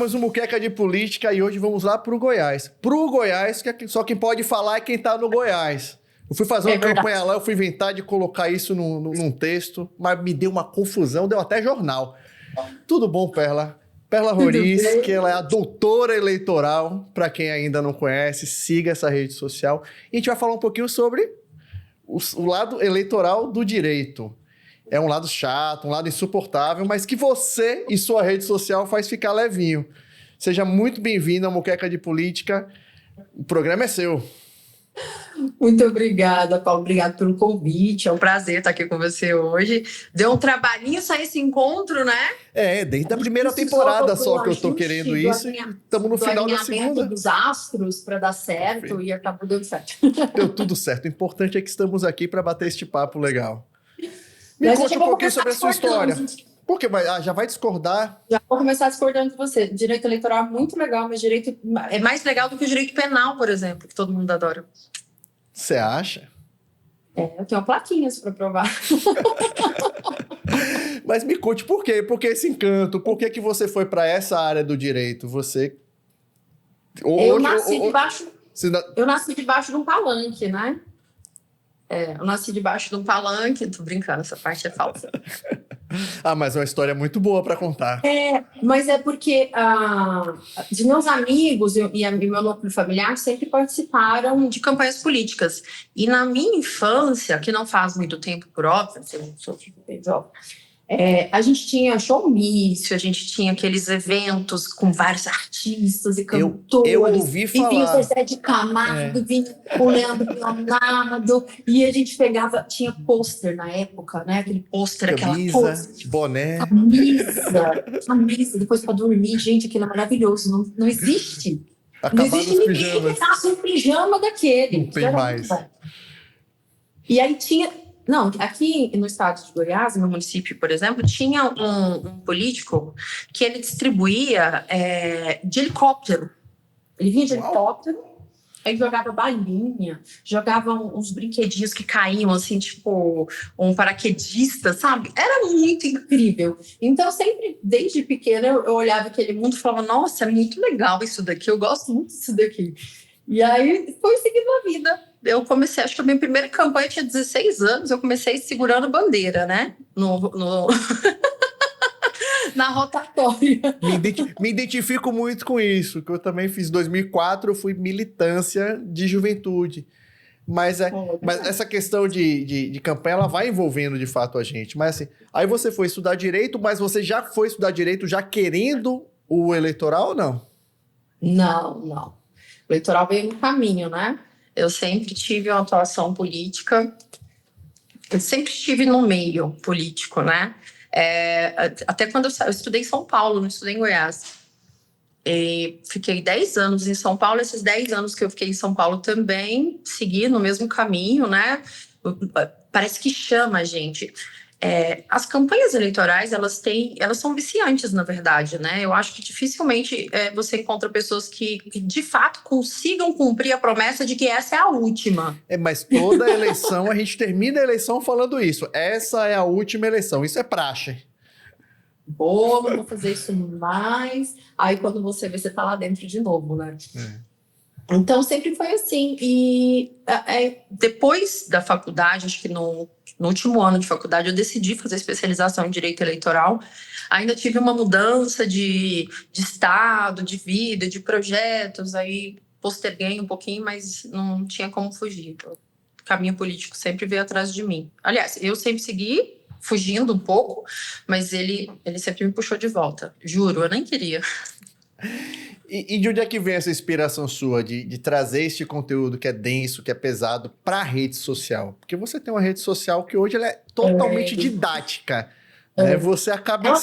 mais um Muqueca de Política e hoje vamos lá pro Goiás. Pro Goiás, que só quem pode falar é quem tá no Goiás. Eu fui fazer uma campanha lá, eu fui inventar de colocar isso num texto, mas me deu uma confusão, deu até jornal. Tudo bom, Perla? Perla Roriz, que ela é a doutora eleitoral, para quem ainda não conhece, siga essa rede social. E a gente vai falar um pouquinho sobre o lado eleitoral do direito. É um lado chato, um lado insuportável, mas que você e sua rede social faz ficar levinho. Seja muito bem-vindo ao Muqueca de Política. O programa é seu. Muito obrigada, Paulo. Obrigada pelo convite. É um prazer estar aqui com você hoje. Deu um trabalhinho sair esse encontro, né? Desde a primeira temporada só que eu tô querendo isso. Estamos no final da segunda. Dos astros para dar certo. Perfeito. E acabou dando certo. Deu tudo certo. O importante é que estamos aqui para bater este papo legal. Me conte um pouquinho sobre a sua história. Por quê? Já vai discordar? Já vou começar discordando de você. Direito eleitoral é muito legal, mas direito é mais legal do que o direito penal, por exemplo, que todo mundo adora. Você acha? Eu tenho plaquinhas para provar. Mas me conte por quê? Por que esse encanto? Por que você foi para essa área do direito? Eu nasci debaixo de um palanque, né? Eu nasci debaixo de um palanque. Tô brincando, essa parte é falsa. Mas é uma história muito boa para contar. Mas é porque de meus amigos e meu núcleo familiar sempre participaram de campanhas políticas. E na minha infância, que não faz muito tempo, por óbvio, eu sou jovem, a gente tinha showmício, a gente tinha aqueles eventos com vários artistas e cantores. Eu ouvi falar. E vinha o Zezé de Camargo, vinha o Leandro Leonardo, e a gente tinha pôster na época, né? Aquele pôster, aquela coisa. Boné. Camisa, depois pra dormir. Gente, aquilo é maravilhoso, não existe. Acabar não existe ninguém que faça um pijama daquele. Não tem mais. E aí tinha... Não, aqui no estado de Goiás, no município, por exemplo, tinha um político que ele distribuía de helicóptero. Ele vinha de helicóptero, aí jogava balinha, jogava uns brinquedinhos que caíam, assim, tipo um paraquedista, sabe? Era muito incrível. Então, sempre, desde pequena, eu olhava aquele mundo e falava, nossa, é muito legal isso daqui, eu gosto muito disso daqui. E aí, foi seguindo a vida. Eu comecei, acho que a minha primeira campanha tinha 16 anos, eu comecei segurando bandeira, né? Na rotatória. Me identifico muito com isso, que eu também fiz 2004, eu fui militância de juventude. Mas essa questão de campanha, ela vai envolvendo de fato a gente. Mas assim, aí você foi estudar direito, mas você já foi estudar direito já querendo o eleitoral ou não? Não. O eleitoral veio no caminho, né? Eu sempre tive uma atuação política, eu sempre estive no meio político, né? Até quando eu estudei em São Paulo, não estudei em Goiás. Fiquei 10 anos em São Paulo, esses 10 anos que eu fiquei em São Paulo também segui no mesmo caminho, né? Parece que chama a gente. As campanhas eleitorais, elas são viciantes, na verdade, né? Eu acho que dificilmente você encontra pessoas que de fato consigam cumprir a promessa de que essa é a última. Mas toda eleição, a gente termina a eleição falando isso. Essa é a última eleição, isso é praxe. Não vou fazer isso mais. Aí quando você vê, você tá lá dentro de novo, né? Então, sempre foi assim. E depois da faculdade, acho que no último ano de faculdade, eu decidi fazer especialização em Direito Eleitoral. Ainda tive uma mudança de estado, de vida, de projetos. Aí posterguei um pouquinho, mas não tinha como fugir. O caminho político sempre veio atrás de mim. Aliás, eu sempre segui fugindo um pouco, mas ele sempre me puxou de volta. Juro, eu nem queria. E de onde é que vem essa inspiração sua de trazer este conteúdo que é denso, que é pesado, para a rede social? Porque você tem uma rede social que hoje ela é totalmente didática. Né? Você acaba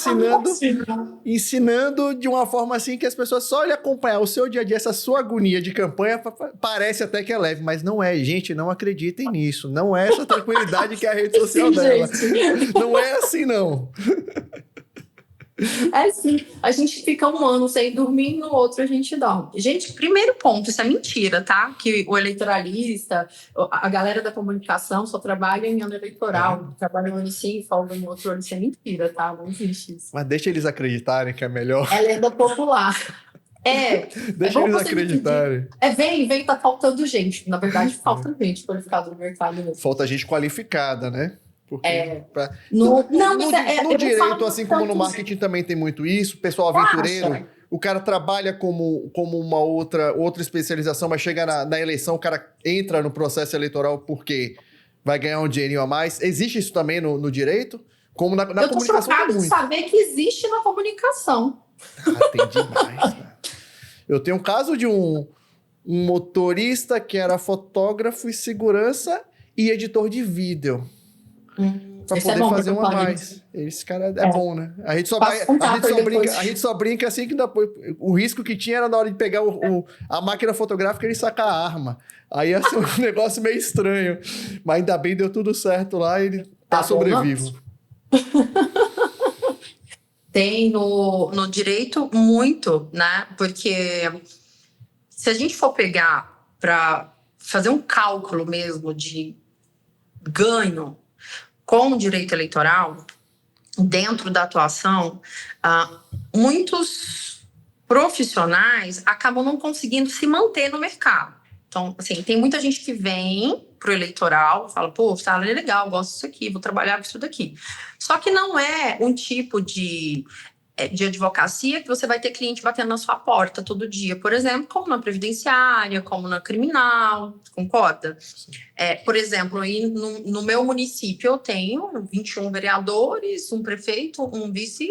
ensinando de uma forma assim que as pessoas só de acompanhar o seu dia a dia, essa sua agonia de campanha, parece até que é leve, mas não é. Gente, não acreditem nisso. Não é essa tranquilidade que é a rede social dela. Não é assim, não. É sim, a gente fica um ano sem dormir, no outro a gente dorme. Gente, primeiro ponto, isso é mentira, tá? Que o eleitoralista, a galera da comunicação só trabalha em ano eleitoral, trabalha um ano sim, folga no outro ano, isso é mentira, tá? Não existe isso. Mas deixa eles acreditarem que é melhor. É lenda popular. Deixa eles acreditarem. Vem, tá faltando gente. Na verdade, falta gente qualificada no mercado mesmo. Falta gente qualificada, né? Porque no direito, assim como no marketing também tem muito isso, pessoal aventureiro, o cara trabalha como uma outra especialização, mas chega na eleição, o cara entra no processo eleitoral porque vai ganhar um dinheirinho a mais. Existe isso também no direito? Como na comunicação. Eu tô chocada de saber que existe na comunicação. Tem demais, cara. Eu tenho um caso de um motorista que era fotógrafo e segurança e editor de vídeo. Pra poder fazer uma mais. Esse cara é bom, né? A gente só brinca assim que o risco que tinha era na hora de pegar a máquina fotográfica e ele sacar a arma. Aí ia ser um negócio meio estranho. Mas ainda bem deu tudo certo lá e ele tá sobrevivo. Tem no direito muito, né? Porque se a gente for pegar para fazer um cálculo mesmo de ganho com o direito eleitoral, dentro da atuação, muitos profissionais acabam não conseguindo se manter no mercado. Então, assim, tem muita gente que vem pro eleitoral, fala, pô, salário é legal, gosto disso aqui, vou trabalhar com isso daqui. Só que não é um tipo de advocacia que você vai ter cliente batendo na sua porta todo dia, por exemplo, como na previdenciária, como na criminal, concorda? Por exemplo, aí no meu município eu tenho 21 vereadores, um prefeito, um vice,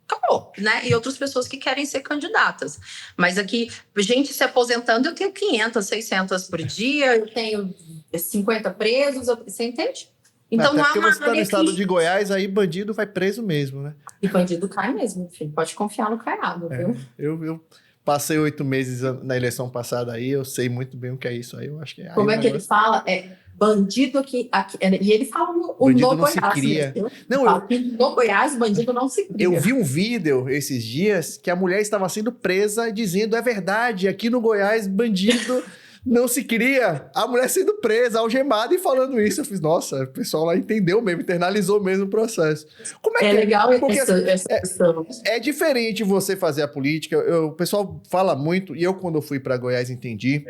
acabou, né? E outras pessoas que querem ser candidatas. Mas aqui, gente se aposentando, eu tenho 500, 600 por dia, eu tenho 50 presos, você entende? Então, até porque você está no estado de Goiás, aí bandido vai preso mesmo, né? E bandido cai mesmo, filho. Pode confiar no caiado, viu? Eu passei 8 meses na eleição passada aí, eu sei muito bem o que é isso aí. Eu acho que como é que ele fala? Bandido aqui, e ele fala no Goiás. Se cria. No Goiás, bandido não se cria. Eu vi um vídeo esses dias que a mulher estava sendo presa dizendo, é verdade, aqui no Goiás, bandido não se cria. A mulher sendo presa, algemada e falando isso. Eu fiz, nossa, o pessoal lá entendeu mesmo, internalizou mesmo o processo. Como é que legal porque, essa questão. É diferente você fazer a política. O pessoal fala muito, e eu quando eu fui para Goiás entendi.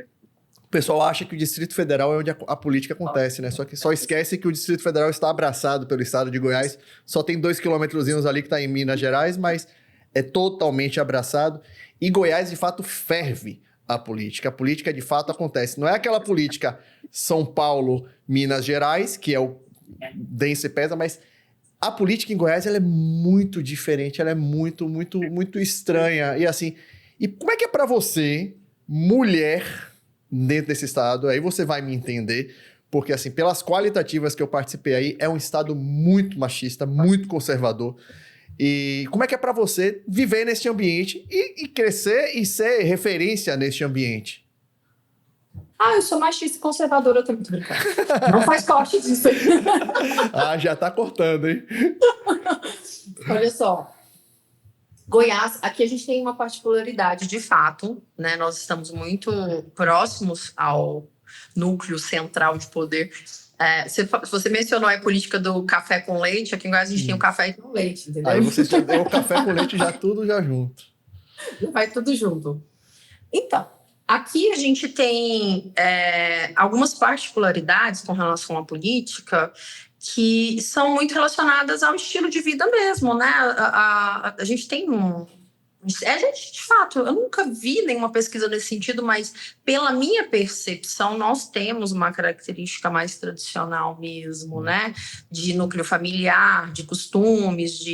O pessoal acha que o Distrito Federal é onde a política acontece, né? Só que só esquece que o Distrito Federal está abraçado pelo estado de Goiás. Só tem 2 quilômetrozinhos ali que está em Minas Gerais, mas é totalmente abraçado. E Goiás, de fato, ferve a política. A política, de fato, acontece. Não é aquela política São Paulo, Minas Gerais, que é o denso e pesa, mas a política em Goiás ela é muito diferente, ela é muito, muito, muito estranha. E assim, e como é que é para você, mulher, dentro desse estado? Aí você vai me entender, porque assim, pelas qualitativas que eu participei aí, é um estado muito machista, muito conservador. E como é que é para você viver nesse ambiente e crescer e ser referência nesse ambiente? Eu sou machista e conservadora, eu tô muito brincando. Não faz corte disso aí. Já tá cortando, hein? Olha só. Goiás, aqui a gente tem uma particularidade, de fato, né? Nós estamos muito próximos ao núcleo central de poder. Você mencionou a política do café com leite, aqui em Goiás a gente tem o café com leite, entendeu? Aí você já deu o café com leite, tudo junto. Vai tudo junto. Então, aqui a gente tem algumas particularidades com relação à política que são muito relacionadas ao estilo de vida mesmo, né? A gente tem de fato, eu nunca vi nenhuma pesquisa nesse sentido, mas pela minha percepção, nós temos uma característica mais tradicional mesmo, né? De núcleo familiar, de costumes,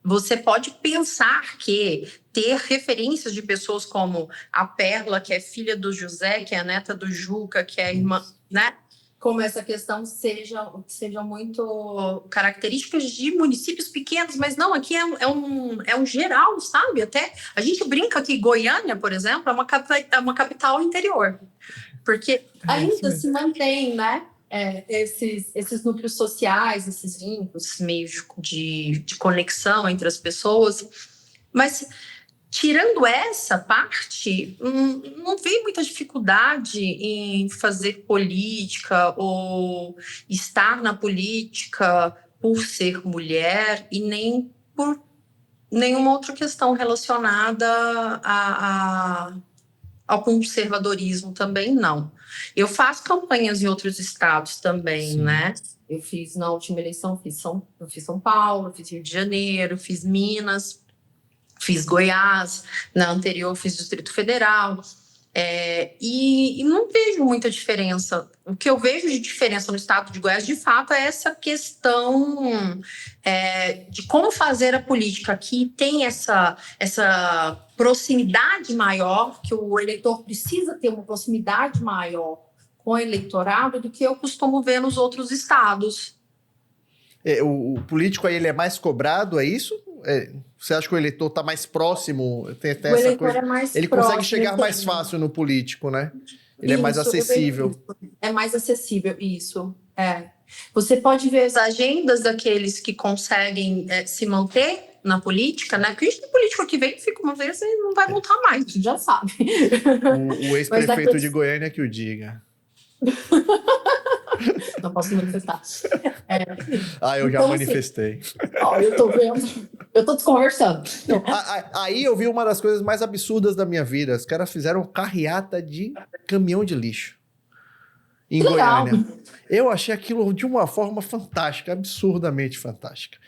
você pode pensar que ter referências de pessoas como a Perla, que é filha do José, que é a neta do Juca, que é a irmã, né? Como essa questão sejam muito características de municípios pequenos, mas não, aqui é um geral, sabe? Até a gente brinca que Goiânia, por exemplo, é uma capital interior, porque ainda se mantém, né? esses núcleos sociais, esses vínculos, esses meios de conexão entre as pessoas. Mas, tirando essa parte, não vi muita dificuldade em fazer política ou estar na política por ser mulher e nem por nenhuma outra questão relacionada ao conservadorismo também, não. Eu faço campanhas em outros estados também, sim, né? Eu fiz na última eleição, eu fiz São Paulo, fiz Rio de Janeiro, fiz Minas, fiz Goiás, na anterior fiz Distrito Federal. E não vejo muita diferença. O que eu vejo de diferença no estado de Goiás, de fato, é essa questão de como fazer a política aqui. Tem essa proximidade maior, que o eleitor precisa ter uma proximidade maior com o eleitorado do que eu costumo ver nos outros estados. O político aí ele é mais cobrado, é isso? Você acha que o eleitor está mais próximo? Tem o essa eleitor coisa? É mais ele próximo, consegue chegar mais fácil no político, né? Ele isso, é mais acessível. É mais acessível, isso. Você pode ver as agendas daqueles que conseguem se manter na política, né? Porque a gente tem político que vem e fica uma vez e não vai voltar mais, a gente já sabe. O ex-prefeito de Goiânia que o diga. Não posso manifestar. Eu já manifestei. Assim, eu tô vendo, eu tô desconversando. Aí eu vi uma das coisas mais absurdas da minha vida. Os caras fizeram carreata de caminhão de lixo em Goiânia. Legal. Eu achei aquilo de uma forma fantástica, absurdamente fantástica.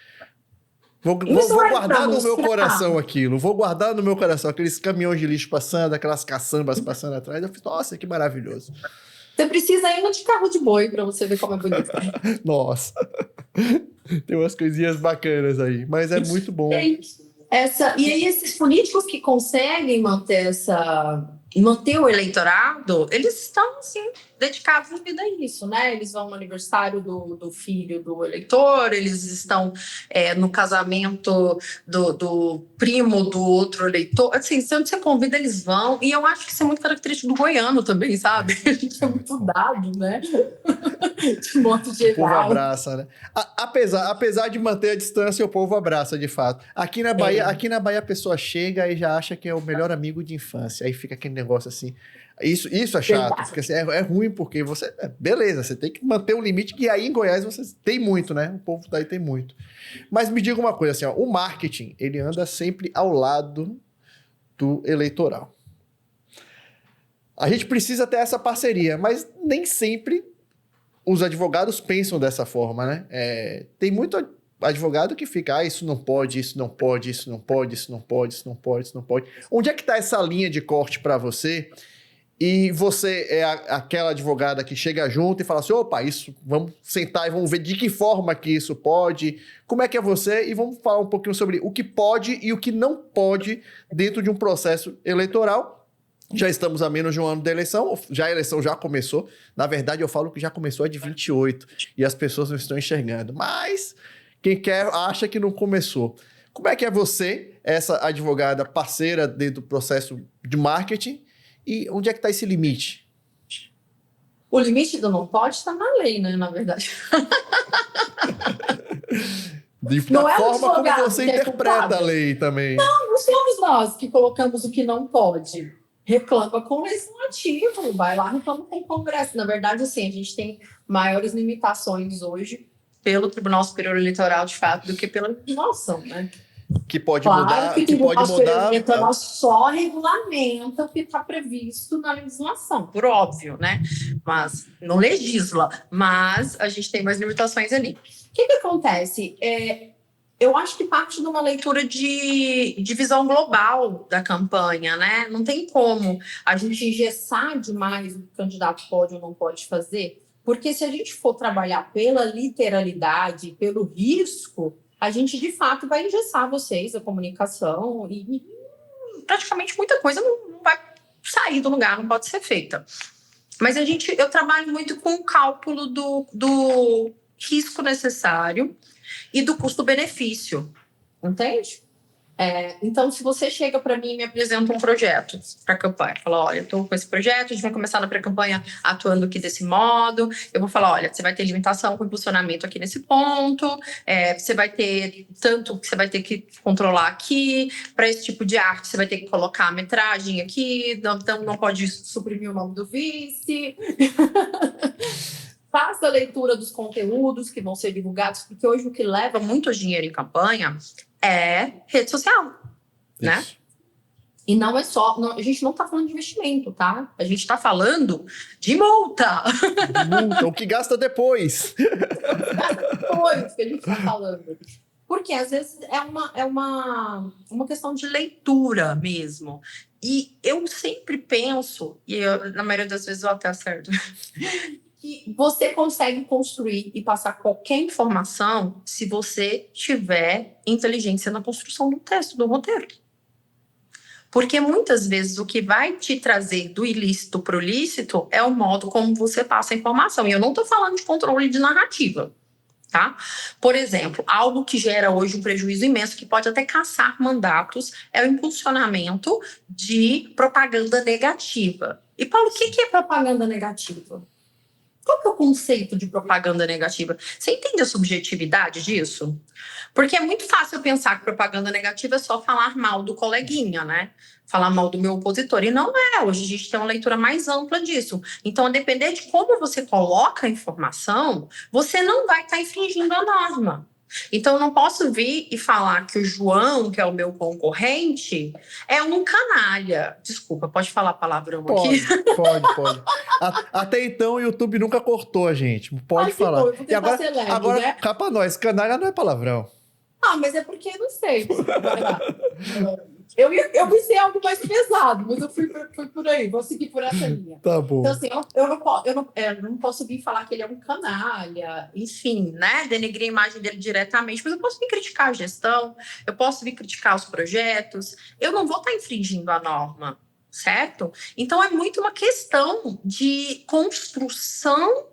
Vou guardar no meu coração aquilo. Vou guardar no meu coração aqueles caminhões de lixo passando, aquelas caçambas passando atrás. Eu falei, nossa, que maravilhoso. Você precisa ir de carro de boi para você ver como é bonito. Nossa. Tem umas coisinhas bacanas aí, mas é muito bom. E aí esses políticos que conseguem manter o eleitorado, eles estão, assim, dedicados à vida a isso, né? Eles vão no aniversário do filho do eleitor, eles estão no casamento do primo do outro eleitor. Assim, se você convida, eles vão. E eu acho que isso é muito característico do goiano também, sabe? A gente é muito dado, né? De modo geral. O povo abraça, né? Apesar de manter a distância, o povo abraça, de fato. Aqui na Bahia a pessoa chega e já acha que é o melhor amigo de infância. Aí fica aquele negócio assim. Isso é chato, porque assim, é ruim, porque você... Beleza, você tem que manter um limite, que aí em Goiás você tem muito, né? O povo daí tem muito. Mas me diga uma coisa, assim, ó, o marketing, ele anda sempre ao lado do eleitoral. A gente precisa ter essa parceria, mas nem sempre os advogados pensam dessa forma, né? Tem muito advogado que fica, isso não pode, isso não pode, isso não pode, isso não pode, isso não pode, isso não pode. Onde é que está essa linha de corte para você? E você é aquela advogada que chega junto e fala assim, opa, isso, vamos sentar e vamos ver de que forma que isso pode, como é que é você, e vamos falar um pouquinho sobre o que pode e o que não pode dentro de um processo eleitoral. Já estamos a menos de um ano da eleição, a eleição já começou. Na verdade, eu falo que já começou a de 28 e as pessoas não estão enxergando. Mas quem quer acha que não começou. Como é que é você, essa advogada parceira dentro do processo de marketing, e onde é que está esse limite? O limite do não pode está na lei, né? Na verdade. Da forma como você interpreta a lei também. Não somos nós que colocamos o que não pode. Reclama com o legislativo, vai lá, reclama com o Congresso. Na verdade, assim, a gente tem maiores limitações hoje pelo Tribunal Superior Eleitoral, de fato, do que pela legislação, né? Que pode mudar. Que pode mudar. Ela só regulamenta o que está previsto na legislação, por óbvio, né? Mas não legisla. Mas a gente tem mais limitações ali. O que acontece? Eu acho que parte de uma leitura de visão global da campanha, né? Não tem como a gente engessar demais o que o candidato pode ou não pode fazer, porque se a gente for trabalhar pela literalidade, pelo risco, a gente, de fato, vai engessar vocês, a comunicação, e praticamente muita coisa não vai sair do lugar, não pode ser feita. Mas eu trabalho muito com o cálculo do risco necessário e do custo-benefício, entende? Então, se você chega para mim e me apresenta um projeto para a campanha, fala, olha, eu estou com esse projeto, a gente vai começar na pré-campanha atuando aqui desse modo, eu vou falar, olha, você vai ter limitação com impulsionamento aqui nesse ponto, você vai ter tanto que você vai ter que controlar aqui, para esse tipo de arte você vai ter que colocar a metragem aqui, então não pode suprimir o nome do vice. Faça a leitura dos conteúdos que vão ser divulgados, porque hoje o que leva muito dinheiro em campanha é rede social, né? E não é só... a gente não está falando de investimento, tá? A gente está falando de multa. Multa, o que gasta depois. Depois que a gente está falando. Porque, às vezes, é uma questão de leitura mesmo. E eu sempre penso, na maioria das vezes eu até acerto, que você consegue construir e passar qualquer informação se você tiver inteligência na construção do texto, do roteiro. Porque muitas vezes o que vai te trazer do ilícito para o lícito é o modo como você passa a informação. E eu não estou falando de controle de narrativa, tá? Por exemplo, algo que gera hoje um prejuízo imenso, que pode até caçar mandatos, é o impulsionamento de propaganda negativa. E, Paulo, o que é propaganda negativa? Qual que é o conceito de propaganda negativa? Você entende a subjetividade disso? Porque é muito fácil pensar que propaganda negativa é só falar mal do coleguinha, né? Falar mal do meu opositor. E não é. Hoje a gente tem uma leitura mais ampla disso. Então, a depender de como você coloca a informação, você não vai estar infringindo a norma. Então, eu não posso vir e falar que o João, que é o meu concorrente, é um canalha. Desculpa, pode falar palavrão aqui? Pode. Até então, o YouTube nunca cortou a gente. Pode falar. Bom, eu vou tentar ser leve, agora né? cá pra nós, canalha não é palavrão. Mas é porque, não sei. Eu pensei em algo mais pesado, mas eu fui por aí, vou seguir por essa linha. Tá bom. Então, assim, eu não posso vir falar que ele é um canalha, enfim, né? Denegrir a imagem dele diretamente, mas eu posso vir criticar a gestão, eu posso vir criticar os projetos, eu não vou estar infringindo a norma, certo? Então, é muito uma questão de construção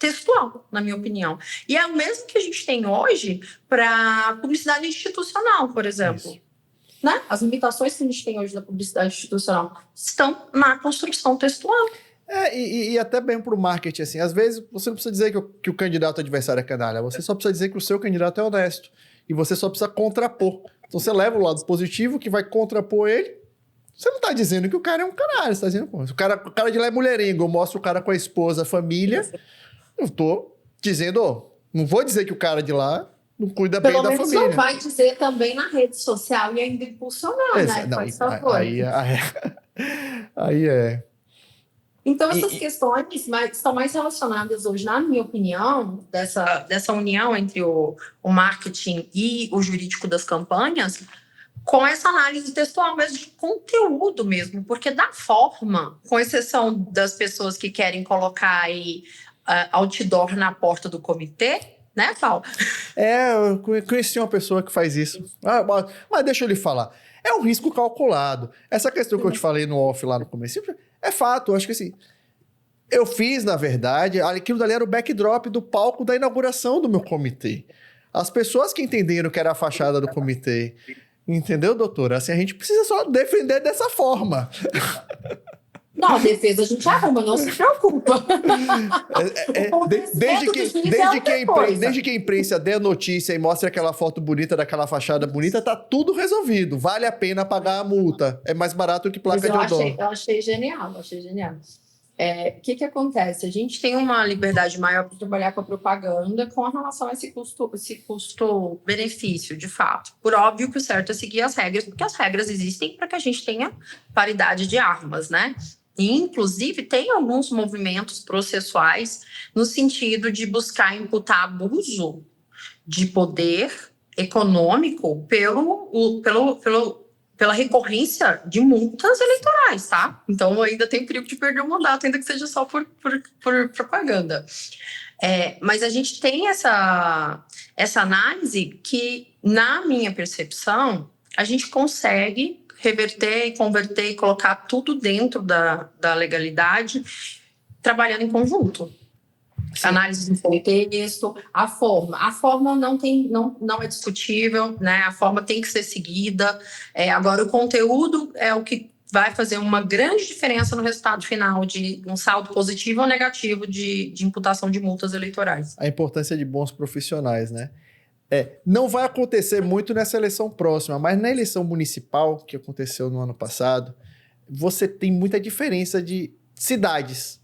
textual, na minha opinião. E é o mesmo que a gente tem hoje para publicidade institucional, por exemplo. Isso. Né? As limitações que a gente tem hoje da publicidade institucional estão na construção textual. E até bem para o marketing, assim, às vezes você não precisa dizer que o candidato adversário é canalha, você só precisa dizer que o seu candidato é honesto, e você só precisa contrapor. Então você leva o lado positivo que vai contrapor ele, você não está dizendo que o cara é um canalha, você está dizendo, pô, o cara de lá é mulherengo, eu mostro o cara com a esposa, a família, eu estou dizendo, não vou dizer que o cara de lá não cuida bem da família. Pelo menos não vai dizer também na rede social e ainda impulsionar, né? Não, faz favor. Aí é... Então, essas questões estão mais relacionadas hoje, na minha opinião, dessa união entre o marketing e o jurídico das campanhas, com essa análise textual mesmo, de conteúdo mesmo, porque da forma, com exceção das pessoas que querem colocar aí outdoor na porta do comitê, né, Paulo? Eu conheci uma pessoa que faz isso. Mas deixa eu lhe falar. É um risco calculado. Essa questão que eu te falei no off lá no começo, é fato. Eu acho que assim, eu fiz, na verdade, aquilo dali era o backdrop do palco da inauguração do meu comitê. As pessoas que entenderam que era a fachada do comitê, entendeu, doutora? Assim, a gente precisa só defender dessa forma. Não, a defesa a gente arruma, não se preocupa. Desde que a imprensa dê a notícia e mostre aquela foto bonita daquela fachada bonita, tá tudo resolvido. Vale a pena pagar a multa. É mais barato que placa de odor. Eu achei genial, O que acontece? A gente tem uma liberdade maior para trabalhar com a propaganda com relação a esse custo-benefício, de fato. Por óbvio que o certo é seguir as regras, porque as regras existem para que a gente tenha paridade de armas, né? E, inclusive, tem alguns movimentos processuais no sentido de buscar imputar abuso de poder econômico pela recorrência de multas eleitorais, tá? Então, ainda tem perigo de perder o mandato, ainda que seja só por propaganda. Mas a gente tem essa análise que, na minha percepção, a gente consegue reverter e converter e colocar tudo dentro da legalidade, trabalhando em conjunto. análise do contexto, a forma não é discutível, né? A forma tem que ser seguida. Agora, o conteúdo é o que vai fazer uma grande diferença no resultado final de um saldo positivo ou negativo de imputação de multas eleitorais. A importância de bons profissionais, né? Não vai acontecer muito nessa eleição próxima, mas na eleição municipal, que aconteceu no ano passado, você tem muita diferença de cidades.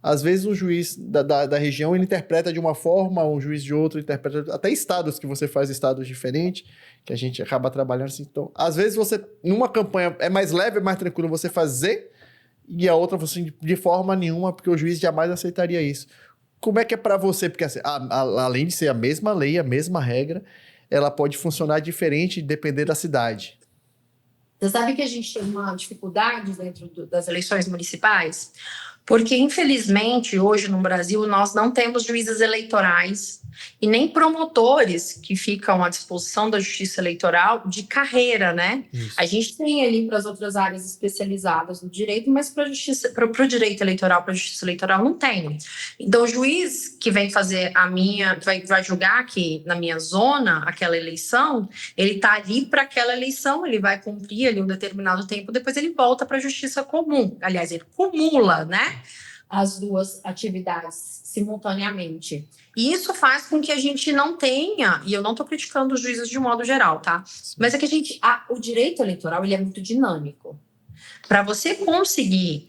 Às vezes o juiz da região ele interpreta de uma forma, um juiz de outro interpreta... Até estados que você faz estados diferentes, que a gente acaba trabalhando assim. Então, às vezes você, numa campanha, é mais leve, é mais tranquilo você fazer, e a outra você de forma nenhuma, porque o juiz jamais aceitaria isso. Como é que é para você? Porque assim, além de ser a mesma lei, a mesma regra, ela pode funcionar diferente depender da cidade. Você sabe que a gente tem uma dificuldade dentro das eleições municipais? Porque, infelizmente, hoje no Brasil, nós não temos juízes eleitorais e nem promotores que ficam à disposição da justiça eleitoral de carreira, né? Isso. A gente tem ali para as outras áreas especializadas do direito, mas para o direito eleitoral, para a justiça eleitoral, não tem. Então, o juiz que vem fazer vai julgar aqui na minha zona aquela eleição, ele está ali para aquela eleição, ele vai cumprir ali um determinado tempo, depois ele volta para a justiça comum. Aliás, ele cumula, né, as duas atividades simultaneamente. E isso faz com que a gente não tenha, e eu não estou criticando os juízes de um modo geral, tá? Sim. Mas é que o direito eleitoral ele é muito dinâmico. Para você conseguir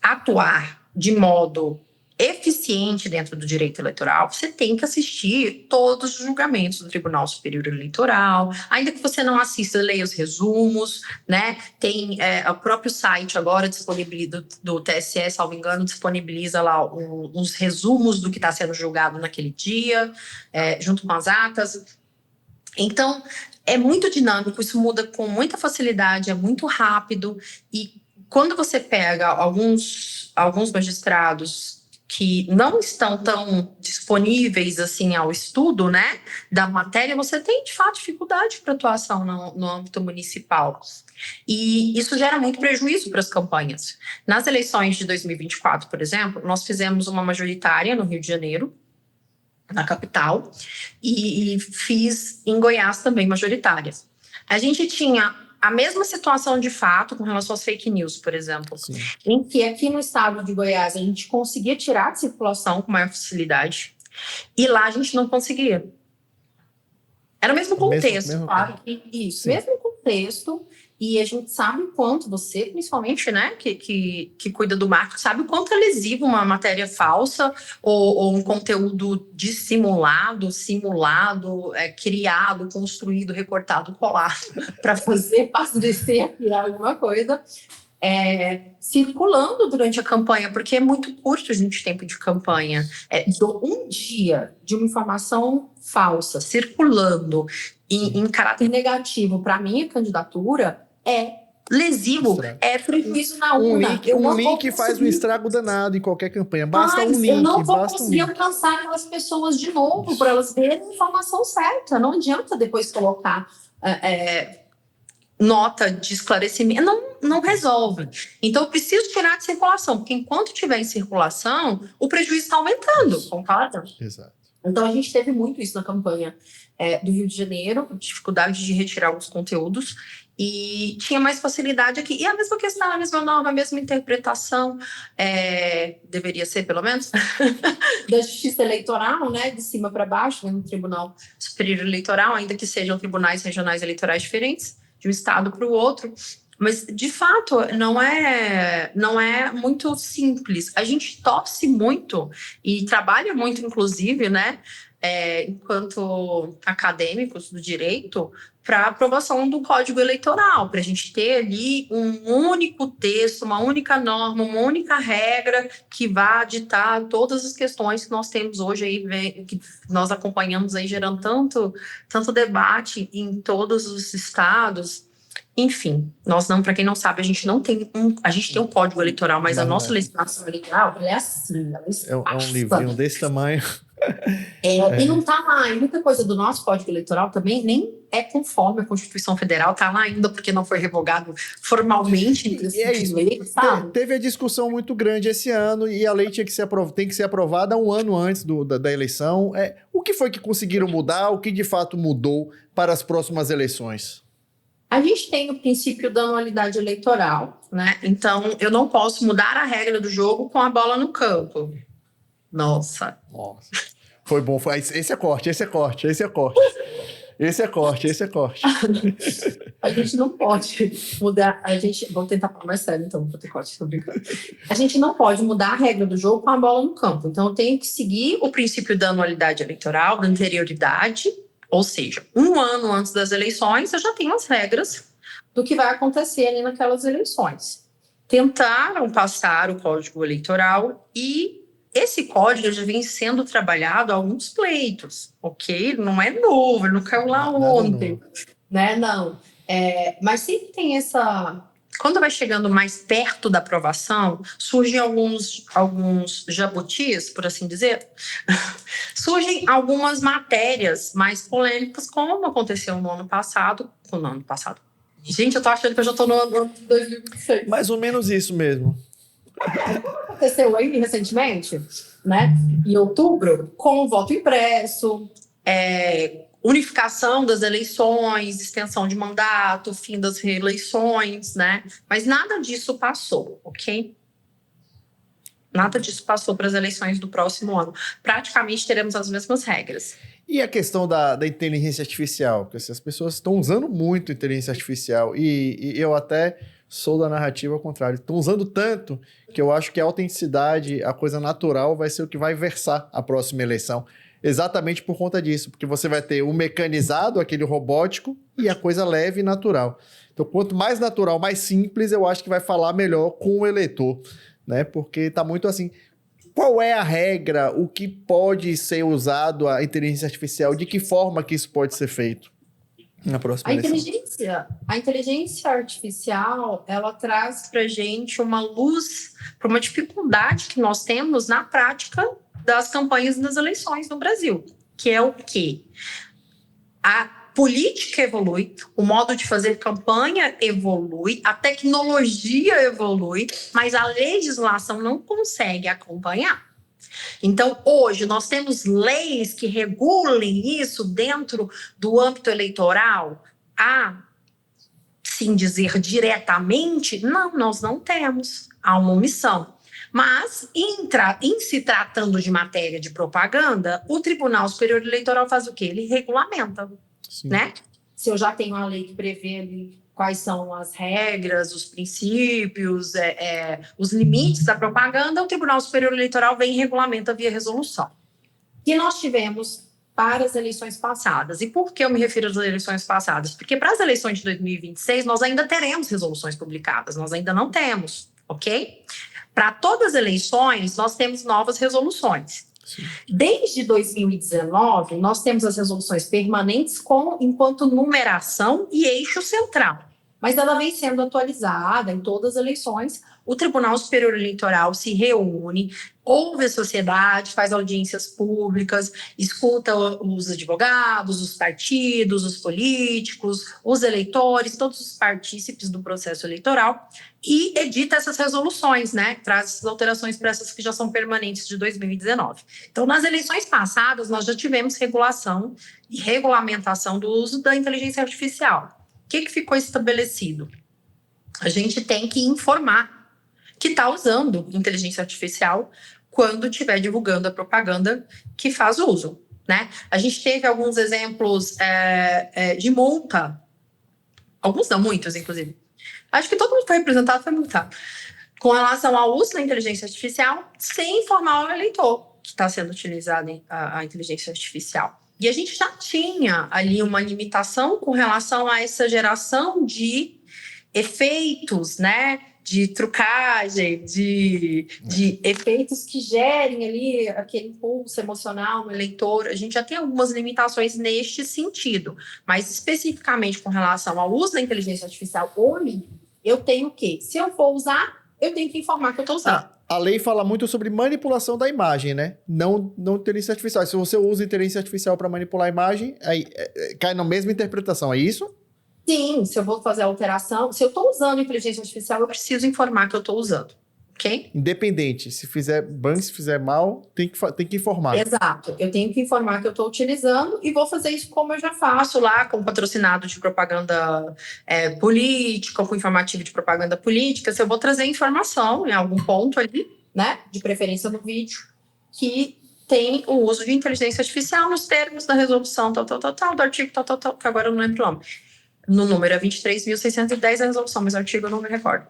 atuar de modo eficiente dentro do direito eleitoral, você tem que assistir todos os julgamentos do Tribunal Superior Eleitoral. Ainda que você não assista, leia os resumos, né? Tem o próprio site agora do TSE, salvo engano, disponibiliza lá uns resumos do que está sendo julgado naquele dia, junto com as atas. Então, é muito dinâmico, isso muda com muita facilidade, é muito rápido. E quando você pega alguns magistrados que não estão tão disponíveis assim ao estudo, né, da matéria, você tem de fato dificuldade para atuação no âmbito municipal. E isso gera muito prejuízo para as campanhas. Nas eleições de 2024, por exemplo, nós fizemos uma majoritária no Rio de Janeiro, na capital, e fiz em Goiás também majoritárias. A gente tinha a mesma situação de fato com relação às fake news, por exemplo. Sim. Em que aqui no estado de Goiás a gente conseguia tirar de circulação com maior facilidade e lá a gente não conseguia. Era o mesmo contexto, mesmo claro. Isso, Sim. mesmo contexto. E a gente sabe o quanto você, principalmente, né, que cuida do marketing, sabe o quanto é lesivo uma matéria falsa ou um conteúdo dissimulado, simulado, criado, construído, recortado, colado para fazer parecer criar alguma coisa, circulando durante a campanha, porque é muito curto de tempo de campanha. Um dia de uma informação falsa circulando em caráter negativo para a minha candidatura é lesivo, é prejuízo na urna. Um link faz um estrago danado em qualquer campanha. Basta um link. Eu não vou conseguir alcançar aquelas pessoas de novo para elas verem a informação certa. Não adianta depois colocar nota de esclarecimento. Não resolve. Então, eu preciso tirar de circulação, porque enquanto estiver em circulação, o prejuízo está aumentando. Concorda? Exato. Então, a gente teve muito isso na campanha do Rio de Janeiro, dificuldade de retirar alguns conteúdos, e tinha mais facilidade aqui. E a mesma questão, a mesma norma, a mesma interpretação, deveria ser, pelo menos, da justiça eleitoral, né, de cima para baixo, né, no Tribunal Superior Eleitoral, ainda que sejam tribunais regionais eleitorais diferentes, de um estado para o outro. Mas, de fato, não é muito simples. A gente torce muito e trabalha muito, inclusive, né, enquanto acadêmicos do direito, para a aprovação do Código Eleitoral, para a gente ter ali um único texto, uma única norma, uma única regra que vá ditar todas as questões que nós temos hoje aí, que nós acompanhamos aí gerando tanto debate em todos os estados. Enfim, nós não, para quem não sabe, a gente tem um código eleitoral, mas a nossa legislação eleitoral, ela é assim, ela É um livrinho desse tamanho. E não está lá, e muita coisa do nosso Código Eleitoral também nem é conforme a Constituição Federal, está lá ainda porque não foi revogado formalmente em lei, sabe? Teve a discussão muito grande esse ano e a lei tem que ser aprovada um ano antes da eleição. O que foi que conseguiram mudar? O que de fato mudou para as próximas eleições? A gente tem o princípio da anualidade eleitoral, né? Então, eu não posso mudar a regra do jogo com a bola no campo. Nossa. Foi bom. Esse é corte. A gente não pode mudar. Vou tentar falar mais sério, então, vou ter corte, tô brincando. A gente não pode mudar a regra do jogo com a bola no campo. Então, eu tenho que seguir o princípio da anualidade eleitoral, da anterioridade, ou seja, um ano antes das eleições, eu já tenho as regras do que vai acontecer ali naquelas eleições. Tentaram passar o Código Eleitoral e esse código já vem sendo trabalhado há alguns pleitos, ok? Não é novo, ele não caiu lá ontem, né? Não. Mas sempre tem essa... Quando vai chegando mais perto da aprovação, surgem alguns jabutis, por assim dizer, surgem algumas matérias mais polêmicas, como aconteceu no ano passado. Gente, eu tô achando que eu já tô no ano de 2026. Mais ou menos isso mesmo. Aconteceu aí recentemente, né? Em outubro, com o voto impresso, unificação das eleições, extensão de mandato, fim das reeleições, né? Mas nada disso passou, ok? Nada disso passou para as eleições do próximo ano. Praticamente teremos as mesmas regras. E a questão da inteligência artificial? Porque as pessoas estão usando muito inteligência artificial e eu até sou da narrativa ao contrário. Estão usando tanto que eu acho que a autenticidade, a coisa natural, vai ser o que vai versar a próxima eleição. Exatamente por conta disso, porque você vai ter o mecanizado, aquele robótico, e a coisa leve e natural. Então, quanto mais natural, mais simples, eu acho que vai falar melhor com o eleitor, né? Porque está muito assim... Qual é a regra? O que pode ser usado a inteligência artificial? De que forma que isso pode ser feito na próxima eleição? A inteligência artificial, ela traz para a gente uma luz para uma dificuldade que nós temos na prática das campanhas das eleições no Brasil, que é o quê? A política evolui, o modo de fazer campanha evolui, a tecnologia evolui, mas a legislação não consegue acompanhar. Então, hoje, nós temos leis que regulem isso dentro do âmbito eleitoral? Sim, dizer diretamente, não, nós não temos. Há uma omissão. Mas, em se tratando de matéria de propaganda, o Tribunal Superior Eleitoral faz o quê? Ele regulamenta. Né? Se eu já tenho uma lei que prevê ali quais são as regras, os princípios, os limites da propaganda, o Tribunal Superior Eleitoral vem e regulamenta via resolução. Que nós tivemos para as eleições passadas. E por que eu me refiro às eleições passadas? Porque para as eleições de 2026, nós ainda teremos resoluções publicadas, nós ainda não temos, ok? Para todas as eleições, nós temos novas resoluções. Sim. Desde 2019, nós temos as resoluções permanentes enquanto numeração e eixo central. Mas ela vem sendo atualizada em todas as eleições. O Tribunal Superior Eleitoral se reúne, ouve a sociedade, faz audiências públicas, escuta os advogados, os partidos, os políticos, os eleitores, todos os partícipes do processo eleitoral e edita essas resoluções, né? Traz essas alterações para essas que já são permanentes de 2019. Então, nas eleições passadas, nós já tivemos regulação e regulamentação do uso da inteligência artificial. O que ficou estabelecido? A gente tem que informar que está usando inteligência artificial quando estiver divulgando a propaganda que faz uso, né? A gente teve alguns exemplos de multa, alguns não, muitos, inclusive. Acho que todo mundo que foi representado foi multado, com relação ao uso da inteligência artificial sem informar o eleitor que está sendo utilizada a inteligência artificial. E a gente já tinha ali uma limitação com relação a essa geração de efeitos, né, de trucagem, de efeitos que gerem ali aquele impulso emocional no eleitor. A gente já tem algumas limitações neste sentido, mas especificamente com relação ao uso da inteligência artificial hoje, eu tenho o quê? Se eu for usar, eu tenho que informar que eu estou usando. A lei fala muito sobre manipulação da imagem, né? Não inteligência artificial. Se você usa inteligência artificial para manipular a imagem, aí cai na mesma interpretação, é isso? Sim, se eu vou fazer alteração, se eu estou usando inteligência artificial, eu preciso informar que eu estou usando, ok? Independente, se fizer bem, se fizer mal, tem que informar. Exato, eu tenho que informar que eu estou utilizando e vou fazer isso como eu já faço lá, com patrocinado de propaganda política, com informativo de propaganda política. Se eu vou trazer informação em algum ponto ali, né, de preferência no vídeo, que tem o uso de inteligência artificial nos termos da resolução tal, do artigo tal, que agora eu não lembro o nome. No número é 23.610 a resolução, mas o artigo eu não me recordo.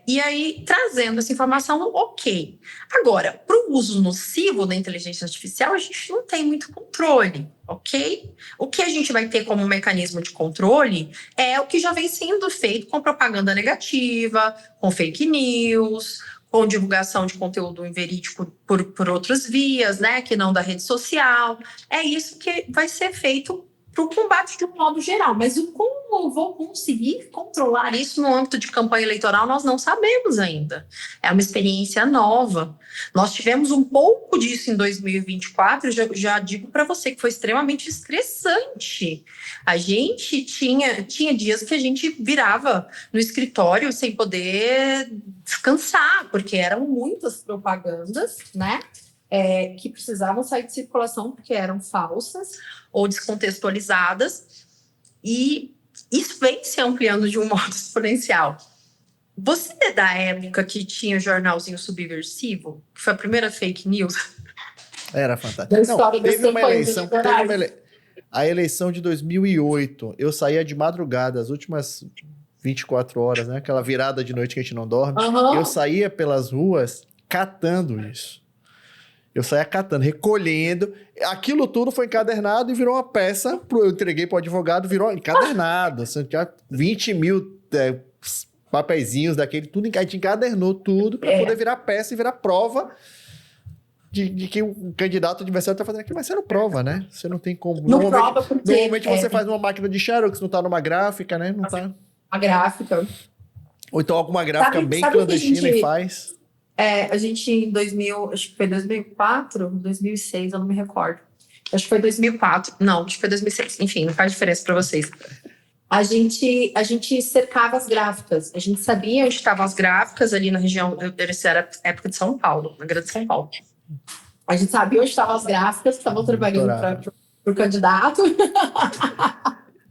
E aí, trazendo essa informação, ok. Agora, para o uso nocivo da inteligência artificial, a gente não tem muito controle, ok? O que a gente vai ter como mecanismo de controle é o que já vem sendo feito com propaganda negativa, com fake news, com divulgação de conteúdo inverídico por outras vias, né, que não da rede social. É isso que vai ser feito para o combate de um modo geral. Mas como eu vou conseguir controlar isso no âmbito de campanha eleitoral, nós não sabemos ainda. É uma experiência nova. Nós tivemos um pouco disso em 2024, já digo para você que foi extremamente estressante. A gente tinha dias que a gente virava no escritório sem poder descansar, porque eram muitas propagandas, né? Que precisavam sair de circulação porque eram falsas ou descontextualizadas, e isso vem se ampliando de um modo exponencial. Você é da época que tinha o jornalzinho Subversivo, que foi a primeira fake news? Era fantástico. Da história das teve uma campanhas eleição, eleitorais. a eleição de 2008, eu saía de madrugada, as últimas 24 horas, né? Aquela virada de noite que a gente não dorme. Uhum. Eu saía pelas ruas catando isso. Eu saía catando, recolhendo. Aquilo tudo foi encadernado e virou uma peça. Eu entreguei para o advogado, virou encadernado. Assim, tinha 20 mil papeizinhos daquele, tudo, a gente encadernou tudo para poder virar peça e virar prova de que o candidato adversário está fazendo aquilo. Mas você não prova, né? Você não tem como. Não prova porque... Normalmente você faz uma máquina de Xerox, não está numa gráfica, né? Não tá... A gráfica. Ou então alguma gráfica bem clandestina e faz... A gente em 2000, acho que foi 2004, 2006, eu não me recordo. Acho que foi 2004, não, acho que foi 2006. Enfim, não faz diferença para vocês. A gente cercava as gráficas. A gente sabia onde estavam as gráficas ali na região, era época de São Paulo, na Grande São Paulo. A gente sabia onde estavam as gráficas que estavam trabalhando para o candidato.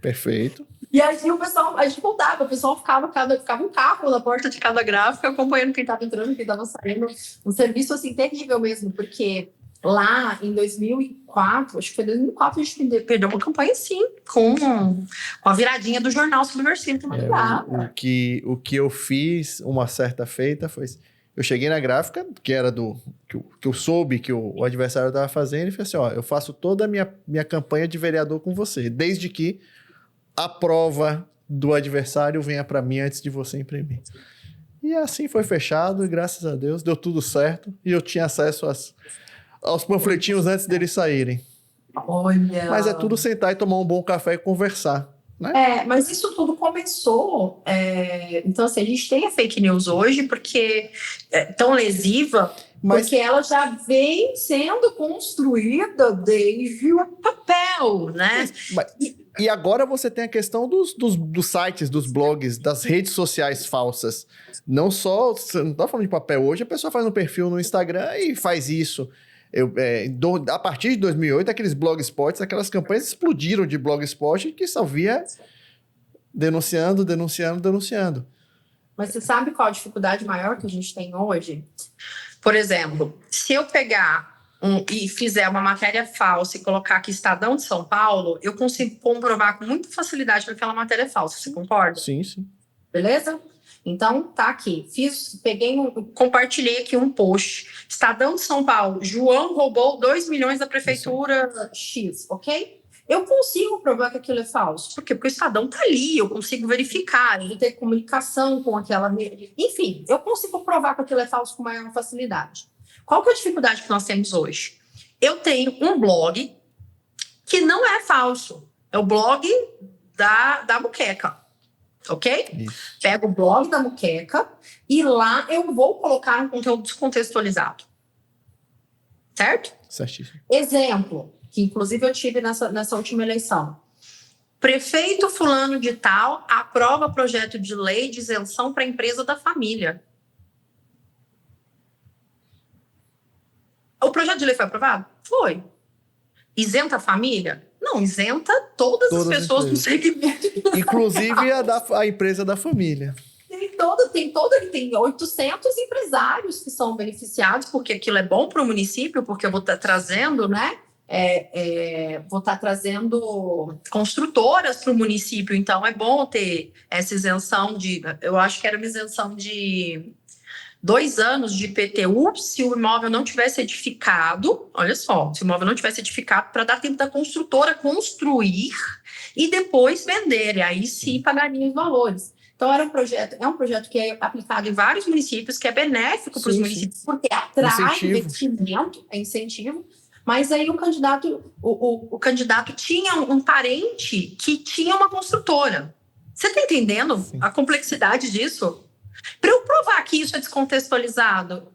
Perfeito. E aí a gente voltava, o pessoal ficava um carro na porta de cada gráfica, acompanhando quem estava entrando, quem estava saindo. Um serviço assim terrível mesmo, porque lá em 2004, acho que foi 2004, a gente perdeu uma campanha assim, com a viradinha do jornal Subversivo. O que eu fiz uma certa feita foi... Eu cheguei na gráfica, que era que eu soube que o adversário estava fazendo, e falei assim, ó, eu faço toda a minha campanha de vereador com você, desde que a prova do adversário venha para mim antes de você imprimir. E assim foi fechado, e graças a Deus deu tudo certo, e eu tinha acesso aos panfletinhos antes deles saírem. Olha... Mas é tudo sentar e tomar um bom café e conversar, né? Mas isso tudo começou... Então, assim, a gente tem a fake news hoje porque é tão lesiva, porque ela já vem sendo construída desde o papel, né? E agora você tem a questão dos sites, dos blogs, das redes sociais falsas. Não só... Você não está falando de papel hoje, a pessoa faz um perfil no Instagram e faz isso. A partir de 2008, aqueles blogspots, aquelas campanhas explodiram de blogspot que só via denunciando. Mas você sabe qual a dificuldade maior que a gente tem hoje? Por exemplo, se eu pegar e fizer uma matéria falsa e colocar aqui Estadão de São Paulo, eu consigo comprovar com muita facilidade que aquela matéria é falsa. Você concorda? Sim, sim. Beleza? Então, tá aqui. Compartilhei aqui um post. Estadão de São Paulo. João roubou 2 milhões da prefeitura X, ok? Eu consigo provar que aquilo é falso. Por quê? Porque o Estadão tá ali, eu consigo verificar, ele tem comunicação com aquela... Enfim, eu consigo provar que aquilo é falso com maior facilidade. Qual que é a dificuldade que nós temos hoje? Eu tenho um blog que não é falso. É o blog da Muqueca, ok? Isso. Pego o blog da Muqueca e lá eu vou colocar um conteúdo descontextualizado. Certo? Certíssimo. Exemplo, que inclusive eu tive nessa última eleição. Prefeito fulano de tal aprova projeto de lei de isenção para empresa da família. O projeto de lei foi aprovado? Foi. Isenta a família? Não, isenta todas as pessoas do segmento. Inclusive a empresa da família. Tem 800 empresários que são beneficiados, porque aquilo é bom para o município, porque eu vou estar trazendo, né? Vou estar trazendo construtoras para o município, então é bom ter essa isenção eu acho que era uma isenção de 2 anos de IPTU se o imóvel não tivesse edificado, olha só, se o imóvel não tivesse edificado, para dar tempo da construtora construir e depois vender, e aí sim pagaria os valores. Então é um projeto que é aplicado em vários municípios, que é benéfico para os municípios, porque atrai investimento, é incentivo. Mas aí o candidato tinha um parente que tinha uma construtora. Você está entendendo a complexidade disso? Para eu provar que isso é descontextualizado,